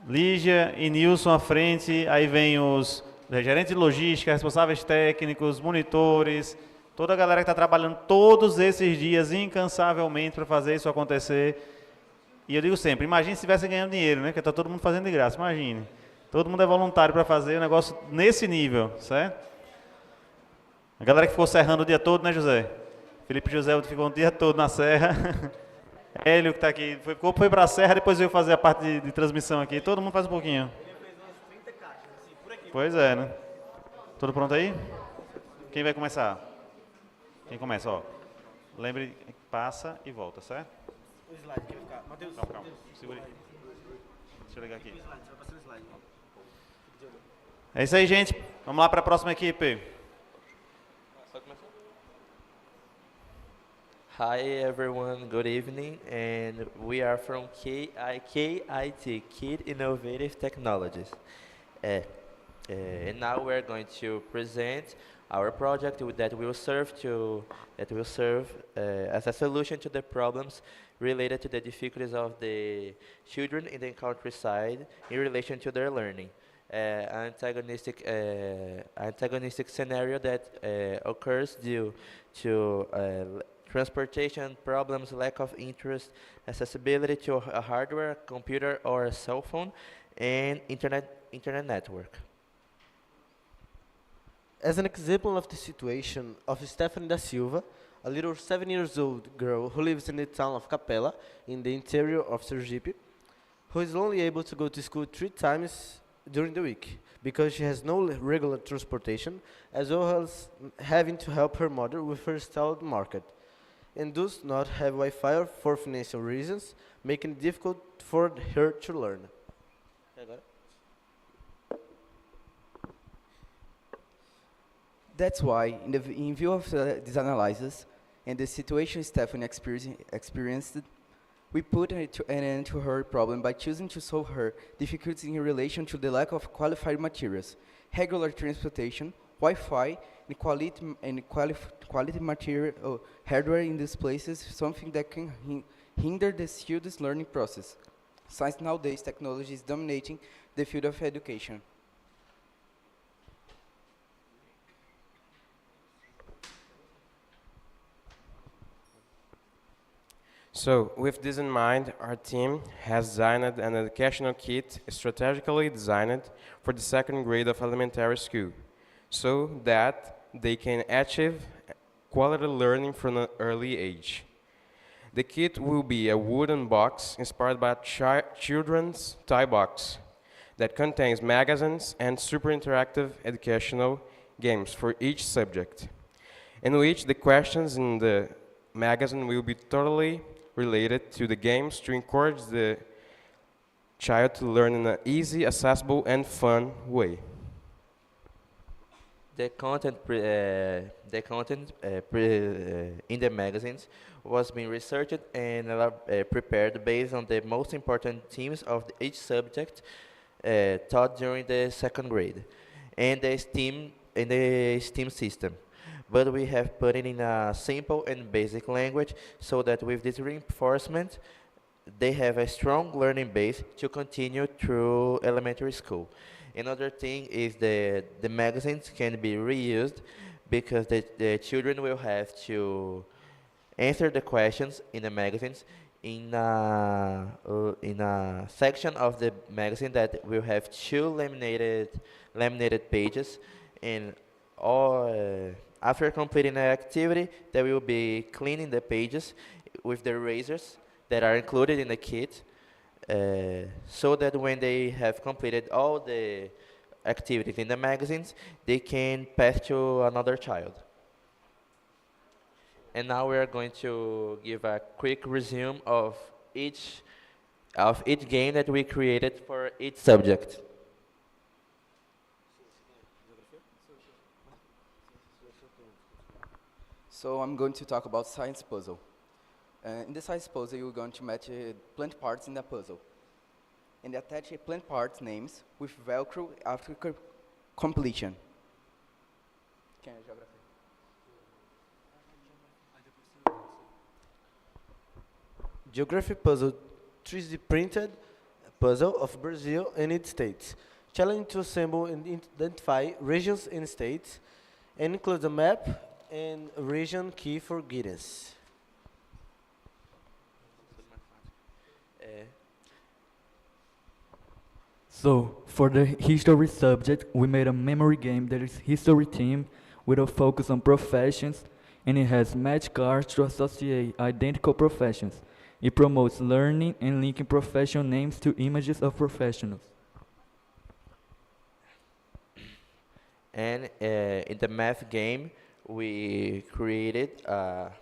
Lígia e Nilson à frente, aí vem os gerentes de logística, responsáveis técnicos, monitores, toda a galera que está trabalhando todos esses dias incansavelmente para fazer isso acontecer. E eu digo sempre, imagine se estivesse ganhando dinheiro, né? Porque está todo mundo fazendo de graça, imagine. Todo mundo é voluntário para fazer o negócio nesse nível, certo? A galera que ficou serrando o dia todo, né, José? Felipe José ficou um dia todo na serra. Hélio que está aqui, foi para a serra, depois veio fazer a parte de transmissão aqui. Todo mundo faz um pouquinho. Pois é, né? Tudo pronto aí? Quem vai começar? Quem começa, ó? Lembre, passa e volta, certo? O slide que vai ficar. Matheus, calma, calma. Segura aí. Deixa eu ligar aqui. É isso aí, gente. Vamos lá para a próxima equipe. Hi everyone, good evening, and we are from KIT, Kid Innovative Technologies. And now we're going to present our project that will serve as a solution to the problems related to the difficulties of the children in the countryside in relation to their learning. Antagonistic scenario that occurs due to transportation problems, lack of interest, accessibility to a hardware, a computer or a cell phone, and internet network. As an example of the situation of Stephanie da Silva, a little 7-year-old girl who lives in the town of Capela, in the interior of Sergipe, who is only able to go to school 3 times during the week, because she has no regular transportation, as well as having to help her mother with her stalled market, and does not have Wi-Fi for financial reasons, making it difficult for her to learn. That's why, in view of this analysis and the situation Stephanie experienced, we put an end to her problem by choosing to solve her difficulties in relation to the lack of qualified materials, regular transportation, Wi-Fi, and quality material hardware in these places, something that can hinder the students' learning process. Since nowadays technology is dominating the field of education. So, with this in mind, our team has designed an educational kit strategically designed for the 2nd grade of elementary school, so that they can achieve quality learning from an early age. The kit will be a wooden box inspired by a children's toy box that contains magazines and super interactive educational games for each subject, in which the questions in the magazine will be totally related to the games to encourage the child to learn in an easy, accessible, and fun way. The content in the magazines was being researched and prepared based on the most important themes of each subject taught during the 2nd grade and the STEAM system. But we have put it in a simple and basic language so that with this reinforcement, they have a strong learning base to continue through elementary school. Another thing is the magazines can be reused because the children will have to answer the questions in the magazines in a section of the magazine that will have two laminated pages, and all after completing the activity, they will be cleaning the pages with the erasers that are included in the kit, so that when they have completed all the activities in the magazines, they can pass to another child. And now we are going to give a quick resume of each game that we created for each subject. So I'm going to talk about science puzzle. In the science puzzle, you're going to match plant parts in the puzzle. And attach plant parts names with Velcro after completion. Geography puzzle, 3D printed puzzle of Brazil and its states. Challenge to assemble and identify regions and states, and includes a map and region key for guidance. So, for the history subject, we made a memory game that is history theme with a focus on professions, and it has match cards to associate identical professions. It promotes learning and linking professional names to images of professionals. And in the math game, we created a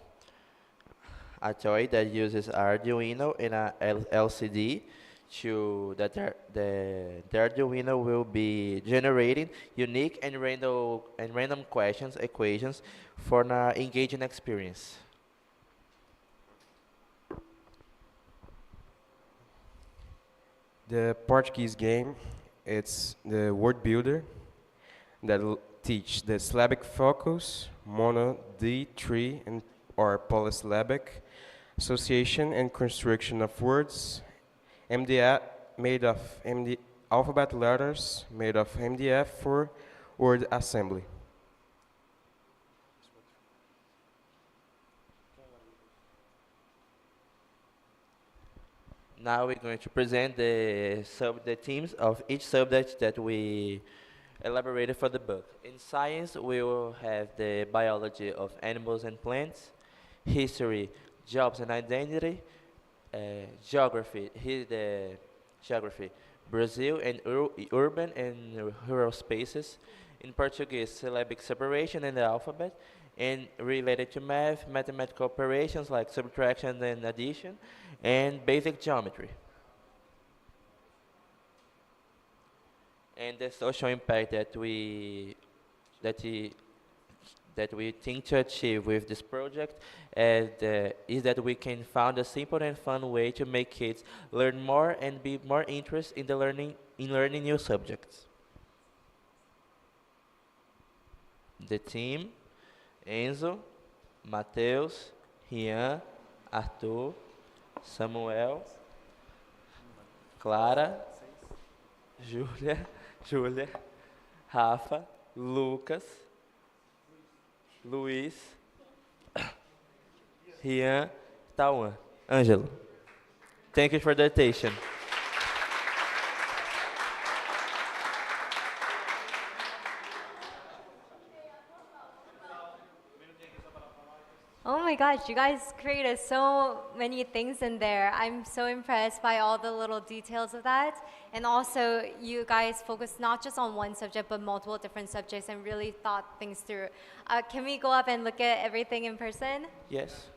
toy that uses Arduino and a LCD the Arduino will be generating unique and random equations for an engaging experience. The Portuguese game, it's the word builder that will teach the syllabic focus, mono, D3, or polysyllabic, association and construction of words, MDF made of alphabet letters made of MDF for word assembly. Now we're going to present the themes of each subject that we elaborated for the book. In science, we will have the biology of animals and plants, history, jobs and identity, geography, Brazil and urban and rural spaces. In Portuguese, syllabic separation and the alphabet, and related to math, mathematical operations like subtraction and addition, and basic geometry. And the social impact that we think to achieve with this project is that we can find a simple and fun way to make kids learn more and be more interested in learning new subjects. The team: Enzo, Matheus, Rian, Arthur, Samuel, Clara, Júlia, Rafa, Lucas, Luiz, Rian, Tauan, Ângelo. Thank you for the attention. Oh my gosh, you guys created so many things in there. I'm so impressed by all the little details of that. And also, you guys focused not just on one subject, but multiple different subjects and really thought things through. Can we go up and look at everything in person? Yes.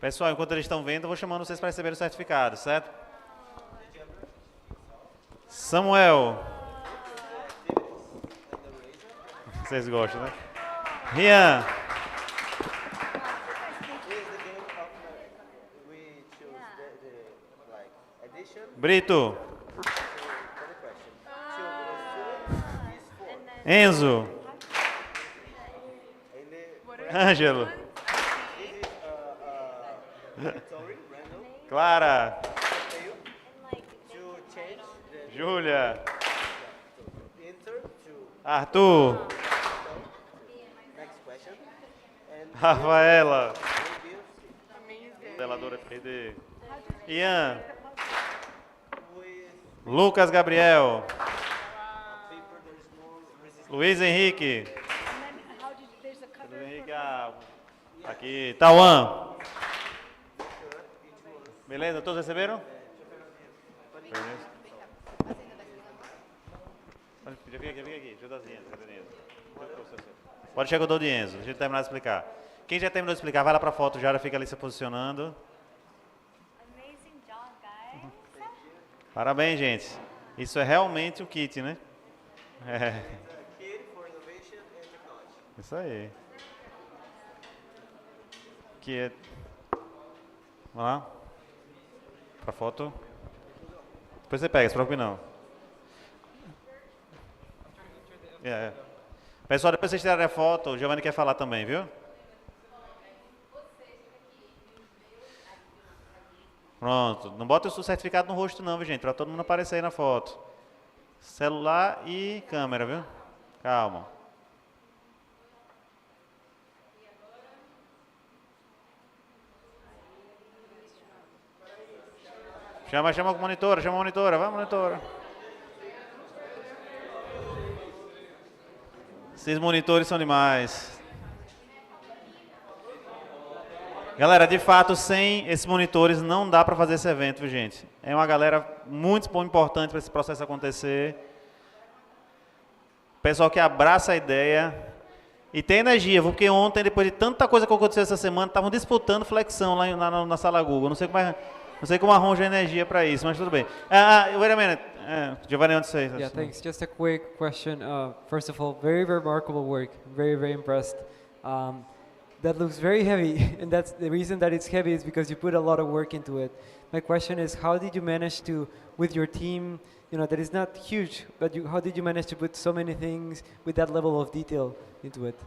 Pessoal, enquanto eles estão vendo, eu vou chamando vocês para receber o certificado, certo? Samuel. Vocês gostam, né? Rian. Brito. Enzo. Ângelo. Clara. Júlia. Arthur. Rafaela. Modeladora 3D. Ian. Lucas Gabriel. Luiz Henrique. Luiz Henrique, aqui. Tauan. Beleza? Todos receberam? Fica aqui. Judazinha. Pode chegar com o Dodienzo. Deixa eu terminar de explicar. Quem já terminou de explicar, vai lá para a foto já fica ali se posicionando. Parabéns, gente. Isso é realmente o kit, né? É. Isso aí. Que é... Vamos lá. Para a foto. Depois você pega, se preocupe não. Pessoal, depois vocês tirarem a foto, o Giovanni quer falar também, viu? Pronto. Não bota o certificado no rosto não, viu, gente? Para todo mundo aparecer aí na foto. Celular e câmera, viu? Calma. Chama a monitora, vai, monitora. Esses monitores são demais. Galera, de fato, sem esses monitores não dá para fazer esse evento, viu, gente? É uma galera muito importante para esse processo acontecer. Pessoal que abraça a ideia e tem energia, porque ontem, depois de tanta coisa que aconteceu essa semana, estavam disputando flexão lá na sala Google. Não sei como arranja energia para isso, mas tudo bem. Wait a minute. Giovanni, onde você? Yeah, thanks. Just a quick question. First of all, very remarkable work. Very impressed. That looks very heavy, and that's the reason that it's heavy is because you put a lot of work into it. My question is, how did you manage to, with your team, that is not huge, but how did you manage to put so many things with that level of detail into it?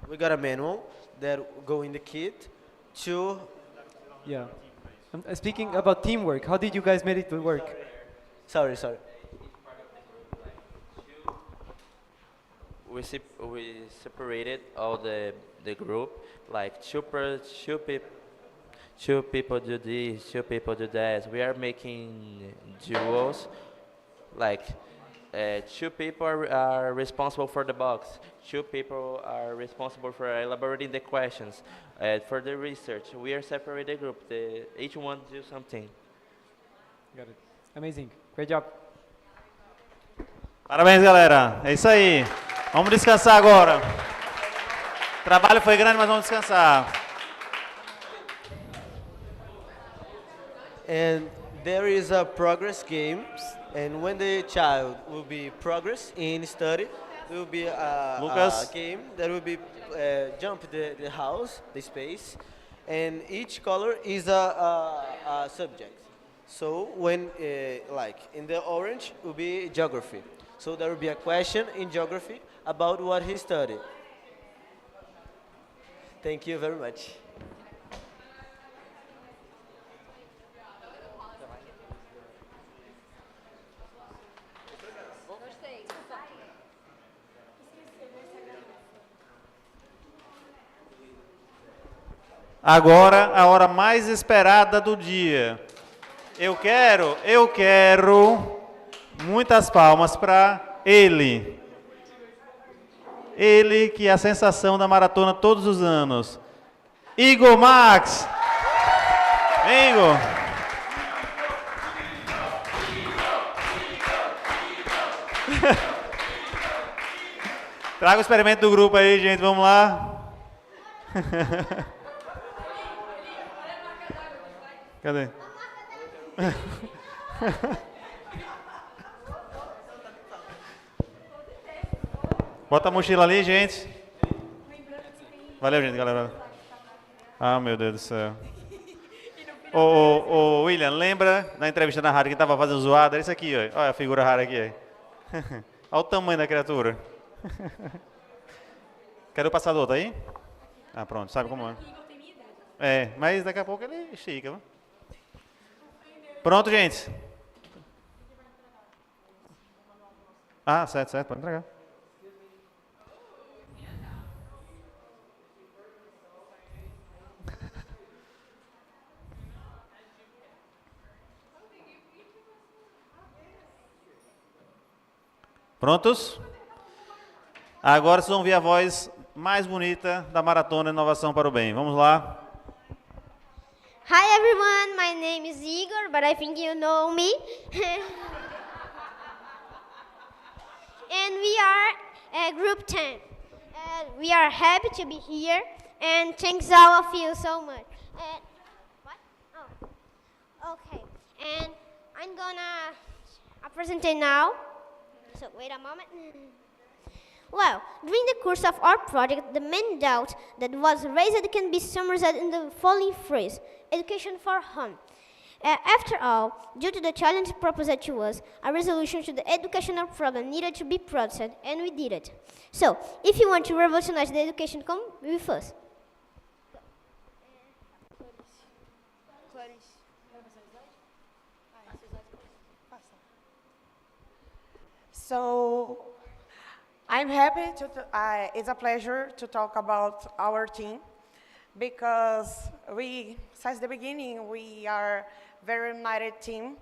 We got a manual that go in the kit to... Yeah. I'm speaking about teamwork. How did you guys make it work? Sorry. We separated all the group, like two people do this, 2 people do that. We are making duos, like 2 people are responsible for the box, 2 people are responsible for elaborating the questions. For the research, we are separated group. Each one do something. Got it. Amazing. Great job. Parabéns, galera. É isso aí. Vamos descansar agora. O trabalho foi grande, mas vamos descansar. And there is a progress games, and when the child will be progress in study, there will be a game that will be jump the house, the space, and each color is a subject. So when like in the orange will be geography. So there will be a question in geography about what he studied. Thank you very much. Agora, a hora mais esperada do dia. Eu quero muitas palmas para ele. Ele que é a sensação da maratona todos os anos. Igor Max. Vem, Igor. Traga o experimento do grupo aí, gente. Vamos lá. Cadê? Bota a mochila ali, gente. Valeu, gente, galera. Ah, meu Deus do céu. Ô, William, lembra na entrevista na rádio que estava fazendo zoada? Era isso aqui, ó. Olha a figura rara aqui. Olha o tamanho da criatura. Cadê o passador? Tá aí? Ah, pronto. Sabe como é? É, mas daqui a pouco ele estica, viu? Pronto, gente. Ah, certo, pode entregar. Prontos? Agora vocês vão ouvir a voz mais bonita da Maratona de Inovação para o Bem. Vamos lá. Hi everyone, my name is Igor, but I think you know me. And we are group 10. We are happy to be here, and thanks all of you so much. What? Oh, okay. And I'm gonna present it now. So wait a moment. Well, during the course of our project, the main doubt that was raised can be summarized in the following phrase: education for whom? After all, due to the challenge proposed to us, a resolution to the educational problem needed to be processed, and we did it. So, if you want to revolutionize the education, come with us. So, I'm happy it's a pleasure to talk about our team because since the beginning, we are very united team.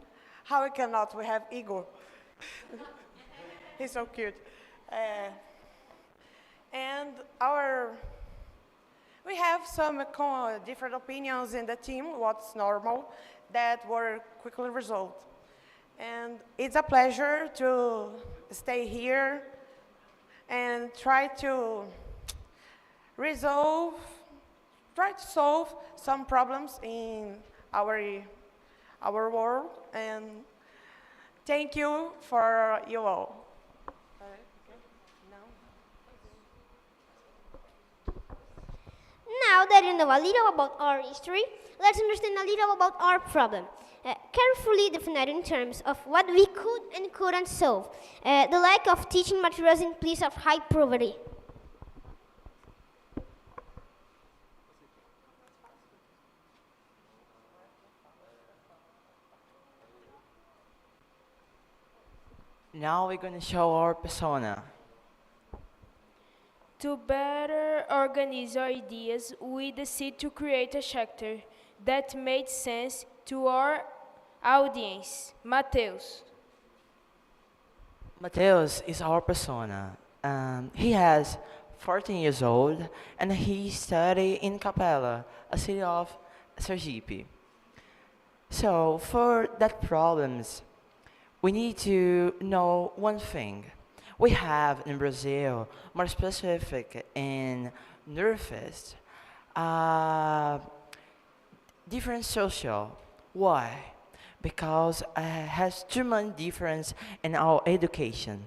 How we cannot? We have Igor. He's so cute. And we have some different opinions in the team, what's normal, that were quickly resolved. And it's a pleasure to stay here and try to solve some problems in our world. And thank you for you all. Now that you know a little about our history, let's understand a little about our problem. Carefully defined in terms of what we could and couldn't solve. The lack of teaching materials in place of high poverty. Now we're going to show our persona. To better organize our ideas, we decided to create a chapter that made sense to our audience. Mateus. Mateus is our persona. He has 14 years old and he studies in Capela, a city of Sergipe. So for that problems, we need to know one thing. We have in Brazil, more specific in Northeast, different social. Why? Because has too much difference in our education.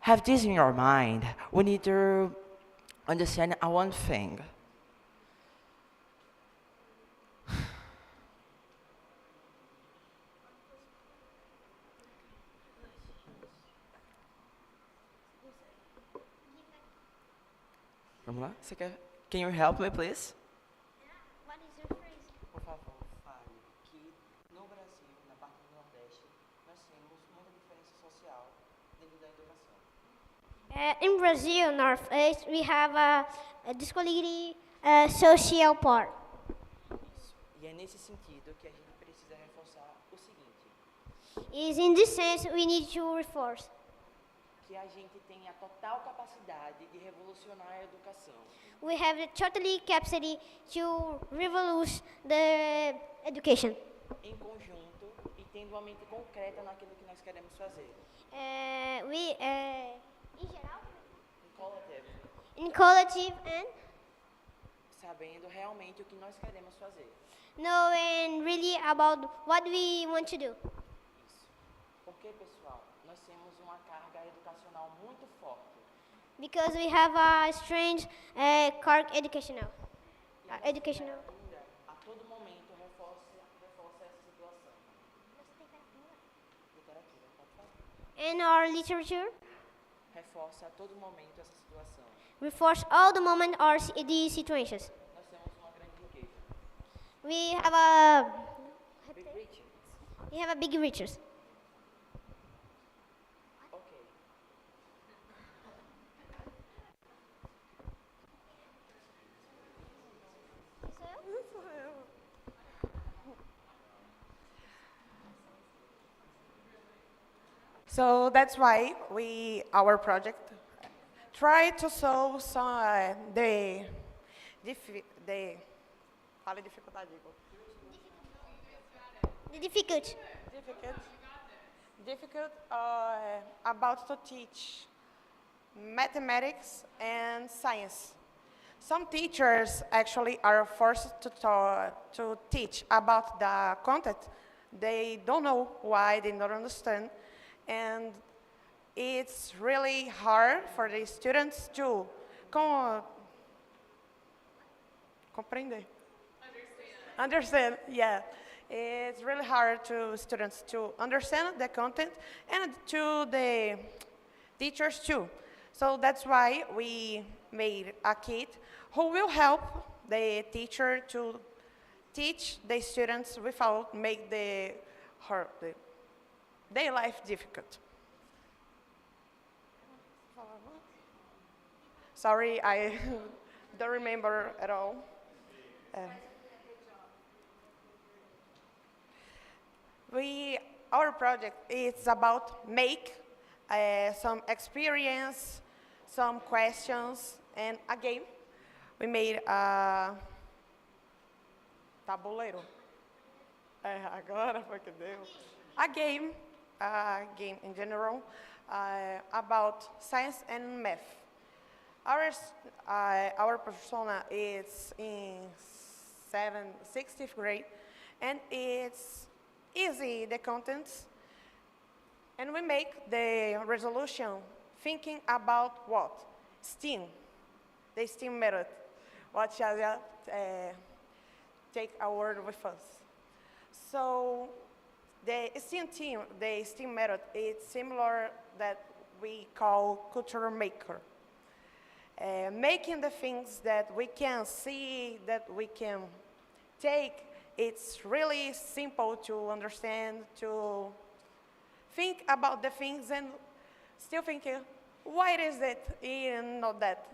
Have this in your mind. We need to understand one thing. Vamos lá? Você quer? Can you help me, please? What is your phrase? Por favor, fale que no Brasil, na parte do Nordeste, nós temos muita diferença social dentro da educação. In Brazil, Northeast, we have a disquality social part. Isso. E é nesse sentido que a gente precisa reforçar o seguinte. Is in this sense we need to reinforce. Que a gente tenha total capacidade de revolucionar a educação. We have the totally capacity to revolutionize the education. Em conjunto e tendo uma mente concreta naquilo que nós queremos fazer. In geral, In collective. In collective and sabendo realmente o que nós queremos fazer. Knowing really about what we want to do. Isso. Porque, pessoal, nós temos uma carga educacional muito forte. Because we have a strange carg educational. Educational. A todo momento reforça essa situação. Literatura, pode falar. And our literature Reforça a todo momento essa situação. reinforce all the moment our these situations. Nós temos uma grande riqueza. We have a Big riches. we have a big riches. Okay. So that's why our project try to solve some fala dificuldade, Igor. The difficult. Difficult about to teach mathematics and science. Some teachers actually are forced to teach about the content. They don't know why, they don't understand. And it's really hard for the students to compreender. Understand, yeah. It's really hard to students to understand the content and to the teachers too. So that's why we made a kit who will help the teacher to teach the students without make their life difficult. Sorry, I don't remember at all. Our project is about make some experience, some questions, and a game. We made a tabuleiro. Agora foi que deu. A game in general, about science and math. Our persona is in 6th grade, and it's easy, the contents. And we make the resolution thinking about what? STEAM, the STEAM method. What shall take a word with us? So the STEAM method is similar that we call culture maker. Making the things that we can see, that we can take, it's really simple to understand, to think about the things and still thinking, why is it and not that?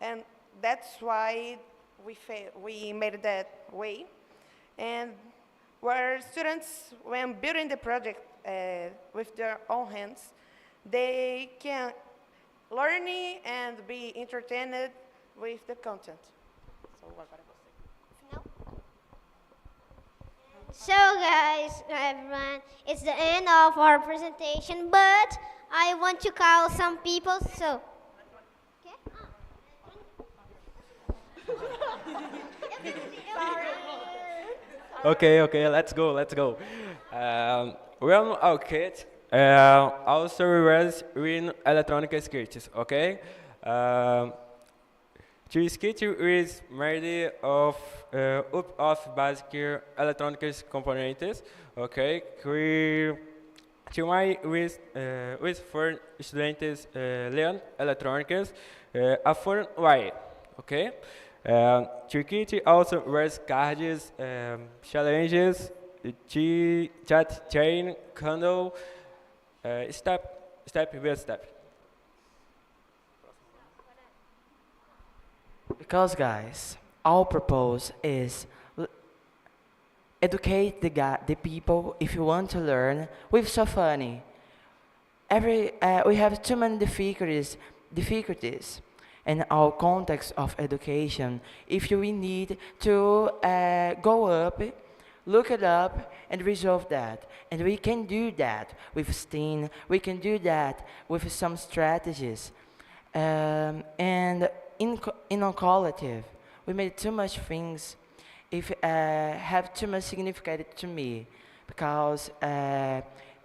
And that's why we made it that way. And where students, when building the project with their own hands, they can learn and be entertained with the content. So guys, everyone, it's the end of our presentation, but I want to call some people, so. Okay, let's go. Well, our kid also was in electronic sketches, okay? To sketch is made of basic electronic components, okay? To my with for students learn electronics a fun way, okay? Turkey also wears cards, challenges, chat chain, candle, step by step. Because guys, our purpose is educate the people if you want to learn with so funny. We have too many difficulties in our context of education. If we need to go up, look it up and resolve that. And we can do that with STEAM, we can do that with some strategies. And in our collective, we made too much things if have too much significance to me, because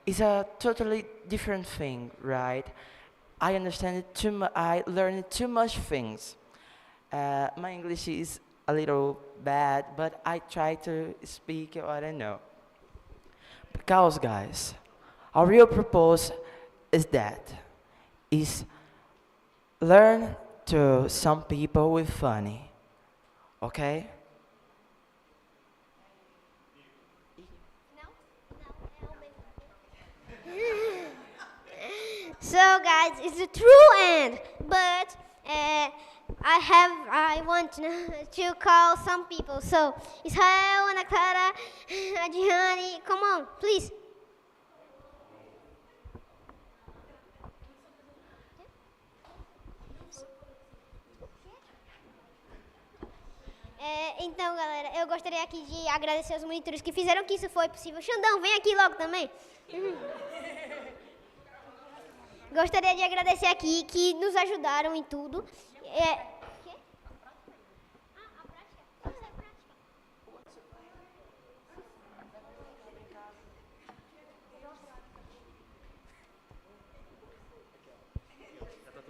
it's a totally different thing, right? I understand it too much. I learned too much things. My English is a little bad, but I try to speak what I know. Because, guys, our real purpose is learn to some people with funny, okay? So guys, it's the true end, but I want to call some people. So Israel, Ana Clara, Adriani, come on, please. Então, galera, eu gostaria aqui de agradecer os monitores que fizeram que isso foi possível. Xandão, vem aqui logo também. Gostaria de agradecer aqui que nos ajudaram em tudo.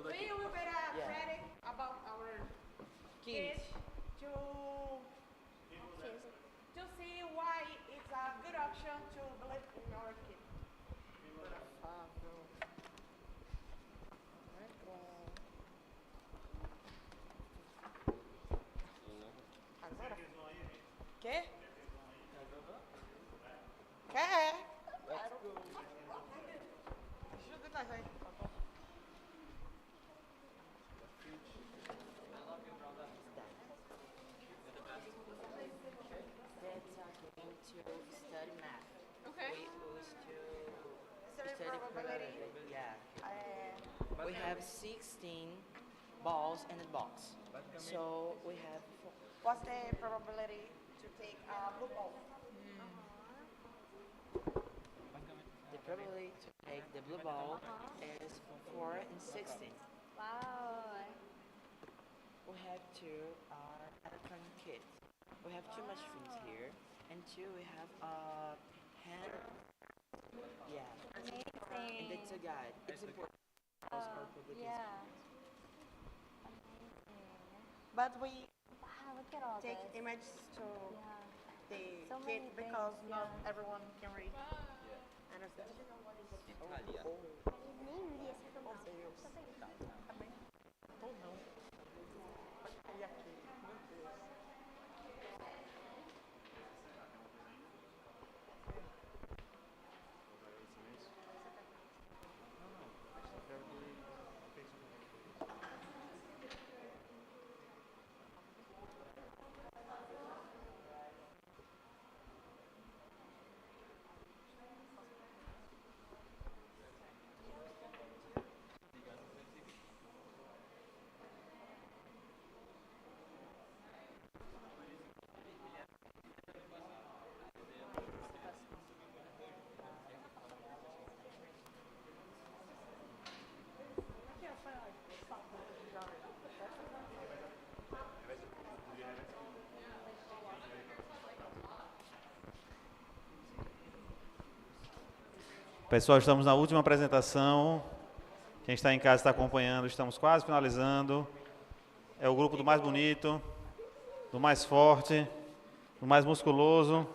We will be ready about our kids to see why it's a good option to believe in our kids. Agora? Quê? Quer? Ajuda nós aí. Study math. Okay. We used to Study study probability. probability. Yeah. We have 16 balls in a box. So we have What's the probability to take a blue ball? the probability to take the blue ball is 4 in 16. Wow. We have two electronic kits. We have two machines here, and two we have a hand. Yeah. Amazing. And it's a guide. It's important. Because our public is But we Wow, look at all take this. images to the So kid many because things, not yeah. everyone can read. Understand? Ou não. E aqui, meu Deus. Pessoal, estamos na última apresentação. Quem está em casa está acompanhando, estamos quase finalizando. É o grupo do mais bonito, do mais forte, do mais musculoso.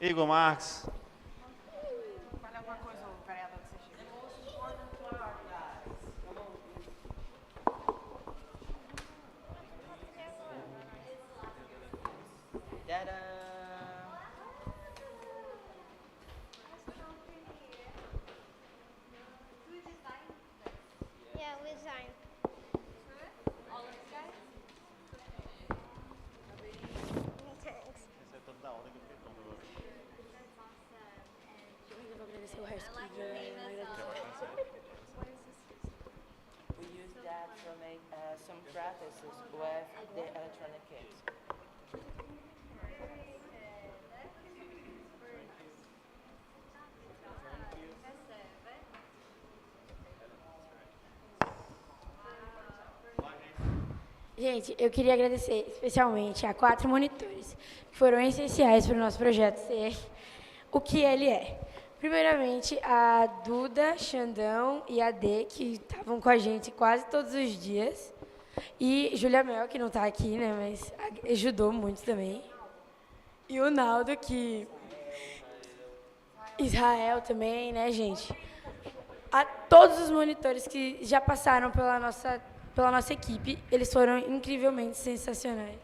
Igor Marques. Fale alguma coisa, vereador de Ta-da! Yeah, we designed. All of you guys? Thanks. Esse é todo da hora que eu fiquei todo. Eu vou agradecer o resto We use that to make some practices with the electronic kits. Gente, eu queria agradecer especialmente a 4 monitores que foram essenciais para o nosso projeto ser o que ele é. Primeiramente, a Duda, Xandão e a Dê, que estavam com a gente quase todos os dias. E Júlia Mel, que não está aqui, né, mas ajudou muito também. E o Naldo, que... Israel também, né, gente? A todos os monitores que já passaram pela nossa equipe, eles foram incrivelmente sensacionais.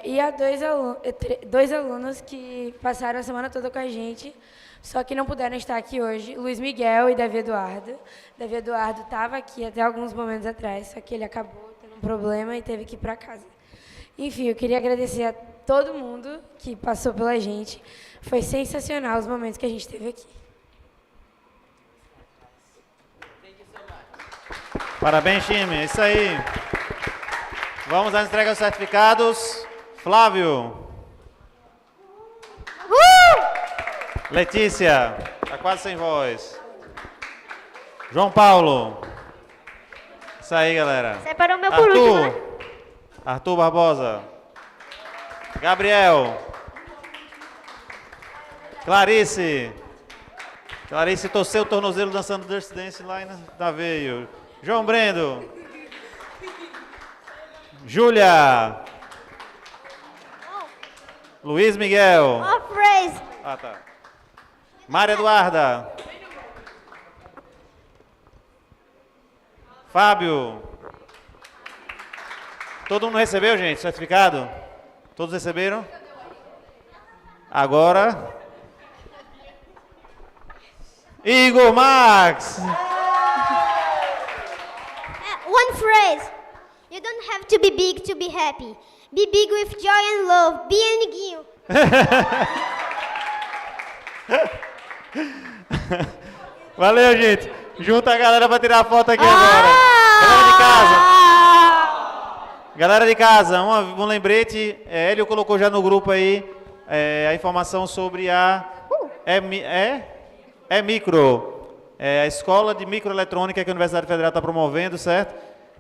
E há dois alunos que passaram a semana toda com a gente, só que não puderam estar aqui hoje, Luiz Miguel e Davi Eduardo. Davi Eduardo estava aqui até alguns momentos atrás, só que ele acabou tendo um problema e teve que ir para casa. Enfim, eu queria agradecer a todo mundo que passou pela gente. Foi sensacional os momentos que a gente teve aqui. Thank you so much. Parabéns, time. É isso aí. Vamos às entregas dos certificados. Flávio. Letícia. Está quase sem voz. João Paulo. Isso aí, galera. Separou meu por último, né? Arthur Barbosa. Gabriel. Clarice. Clarice torceu o tornozelo dançando Dirty Dance lá na veio. João Brendo. Júlia. Luiz Miguel. Praise. Ah, tá. Maria Eduarda. Fábio. Todo mundo recebeu, gente, certificado? Todos receberam? Agora. Igor Max. One phrase. You don't have to be big to be happy. Be big with joy and love. Be amiguinho. Valeu, gente. Junta a galera pra tirar a foto aqui agora. Galera de casa, um lembrete. Hélio colocou já no grupo aí a informação sobre a a escola de microeletrônica que a Universidade Federal está promovendo, certo?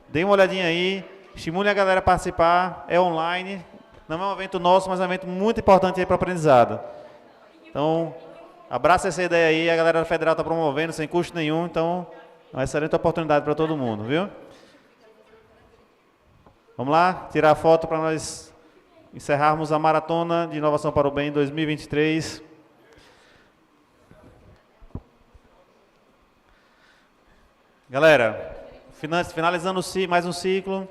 Dê uma olhadinha aí, estimule a galera a participar, é online, não é um evento nosso, mas é um evento muito importante aí para o aprendizado. Então, abraça essa ideia aí, a galera da Federal está promovendo sem custo nenhum, então é uma excelente oportunidade para todo mundo, viu? Vamos lá, tirar a foto para nós encerrarmos a Maratona de Inovação para o Bem 2023. Galera, finalizando mais um ciclo,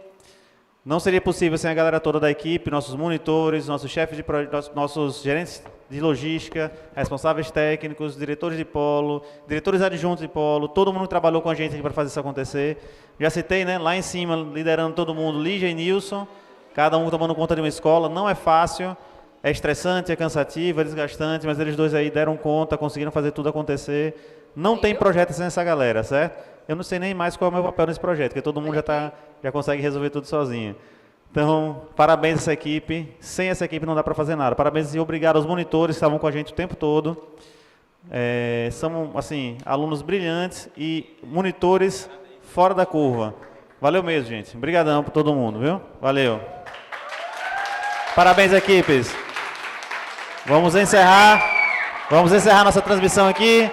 não seria possível sem a galera toda da equipe, nossos monitores, nossos chefes de projeto, nossos gerentes de logística, responsáveis técnicos, diretores de polo, diretores adjuntos de polo, todo mundo que trabalhou com a gente aqui para fazer isso acontecer. Já citei, né, lá em cima, liderando todo mundo, Lígia e Nilson, cada um tomando conta de uma escola, não é fácil, é estressante, é cansativo, é desgastante, mas eles dois aí deram conta, conseguiram fazer tudo acontecer. Não tem projeto sem essa galera, certo? Eu não sei nem mais qual é o meu papel nesse projeto, porque todo mundo já consegue resolver tudo sozinho. Então, parabéns a essa equipe. Sem essa equipe não dá para fazer nada. Parabéns e obrigado aos monitores que estavam com a gente o tempo todo. São, assim, alunos brilhantes e monitores fora da curva. Valeu mesmo, gente. Obrigadão para todo mundo, viu? Valeu. Parabéns, equipes. Vamos encerrar nossa transmissão aqui.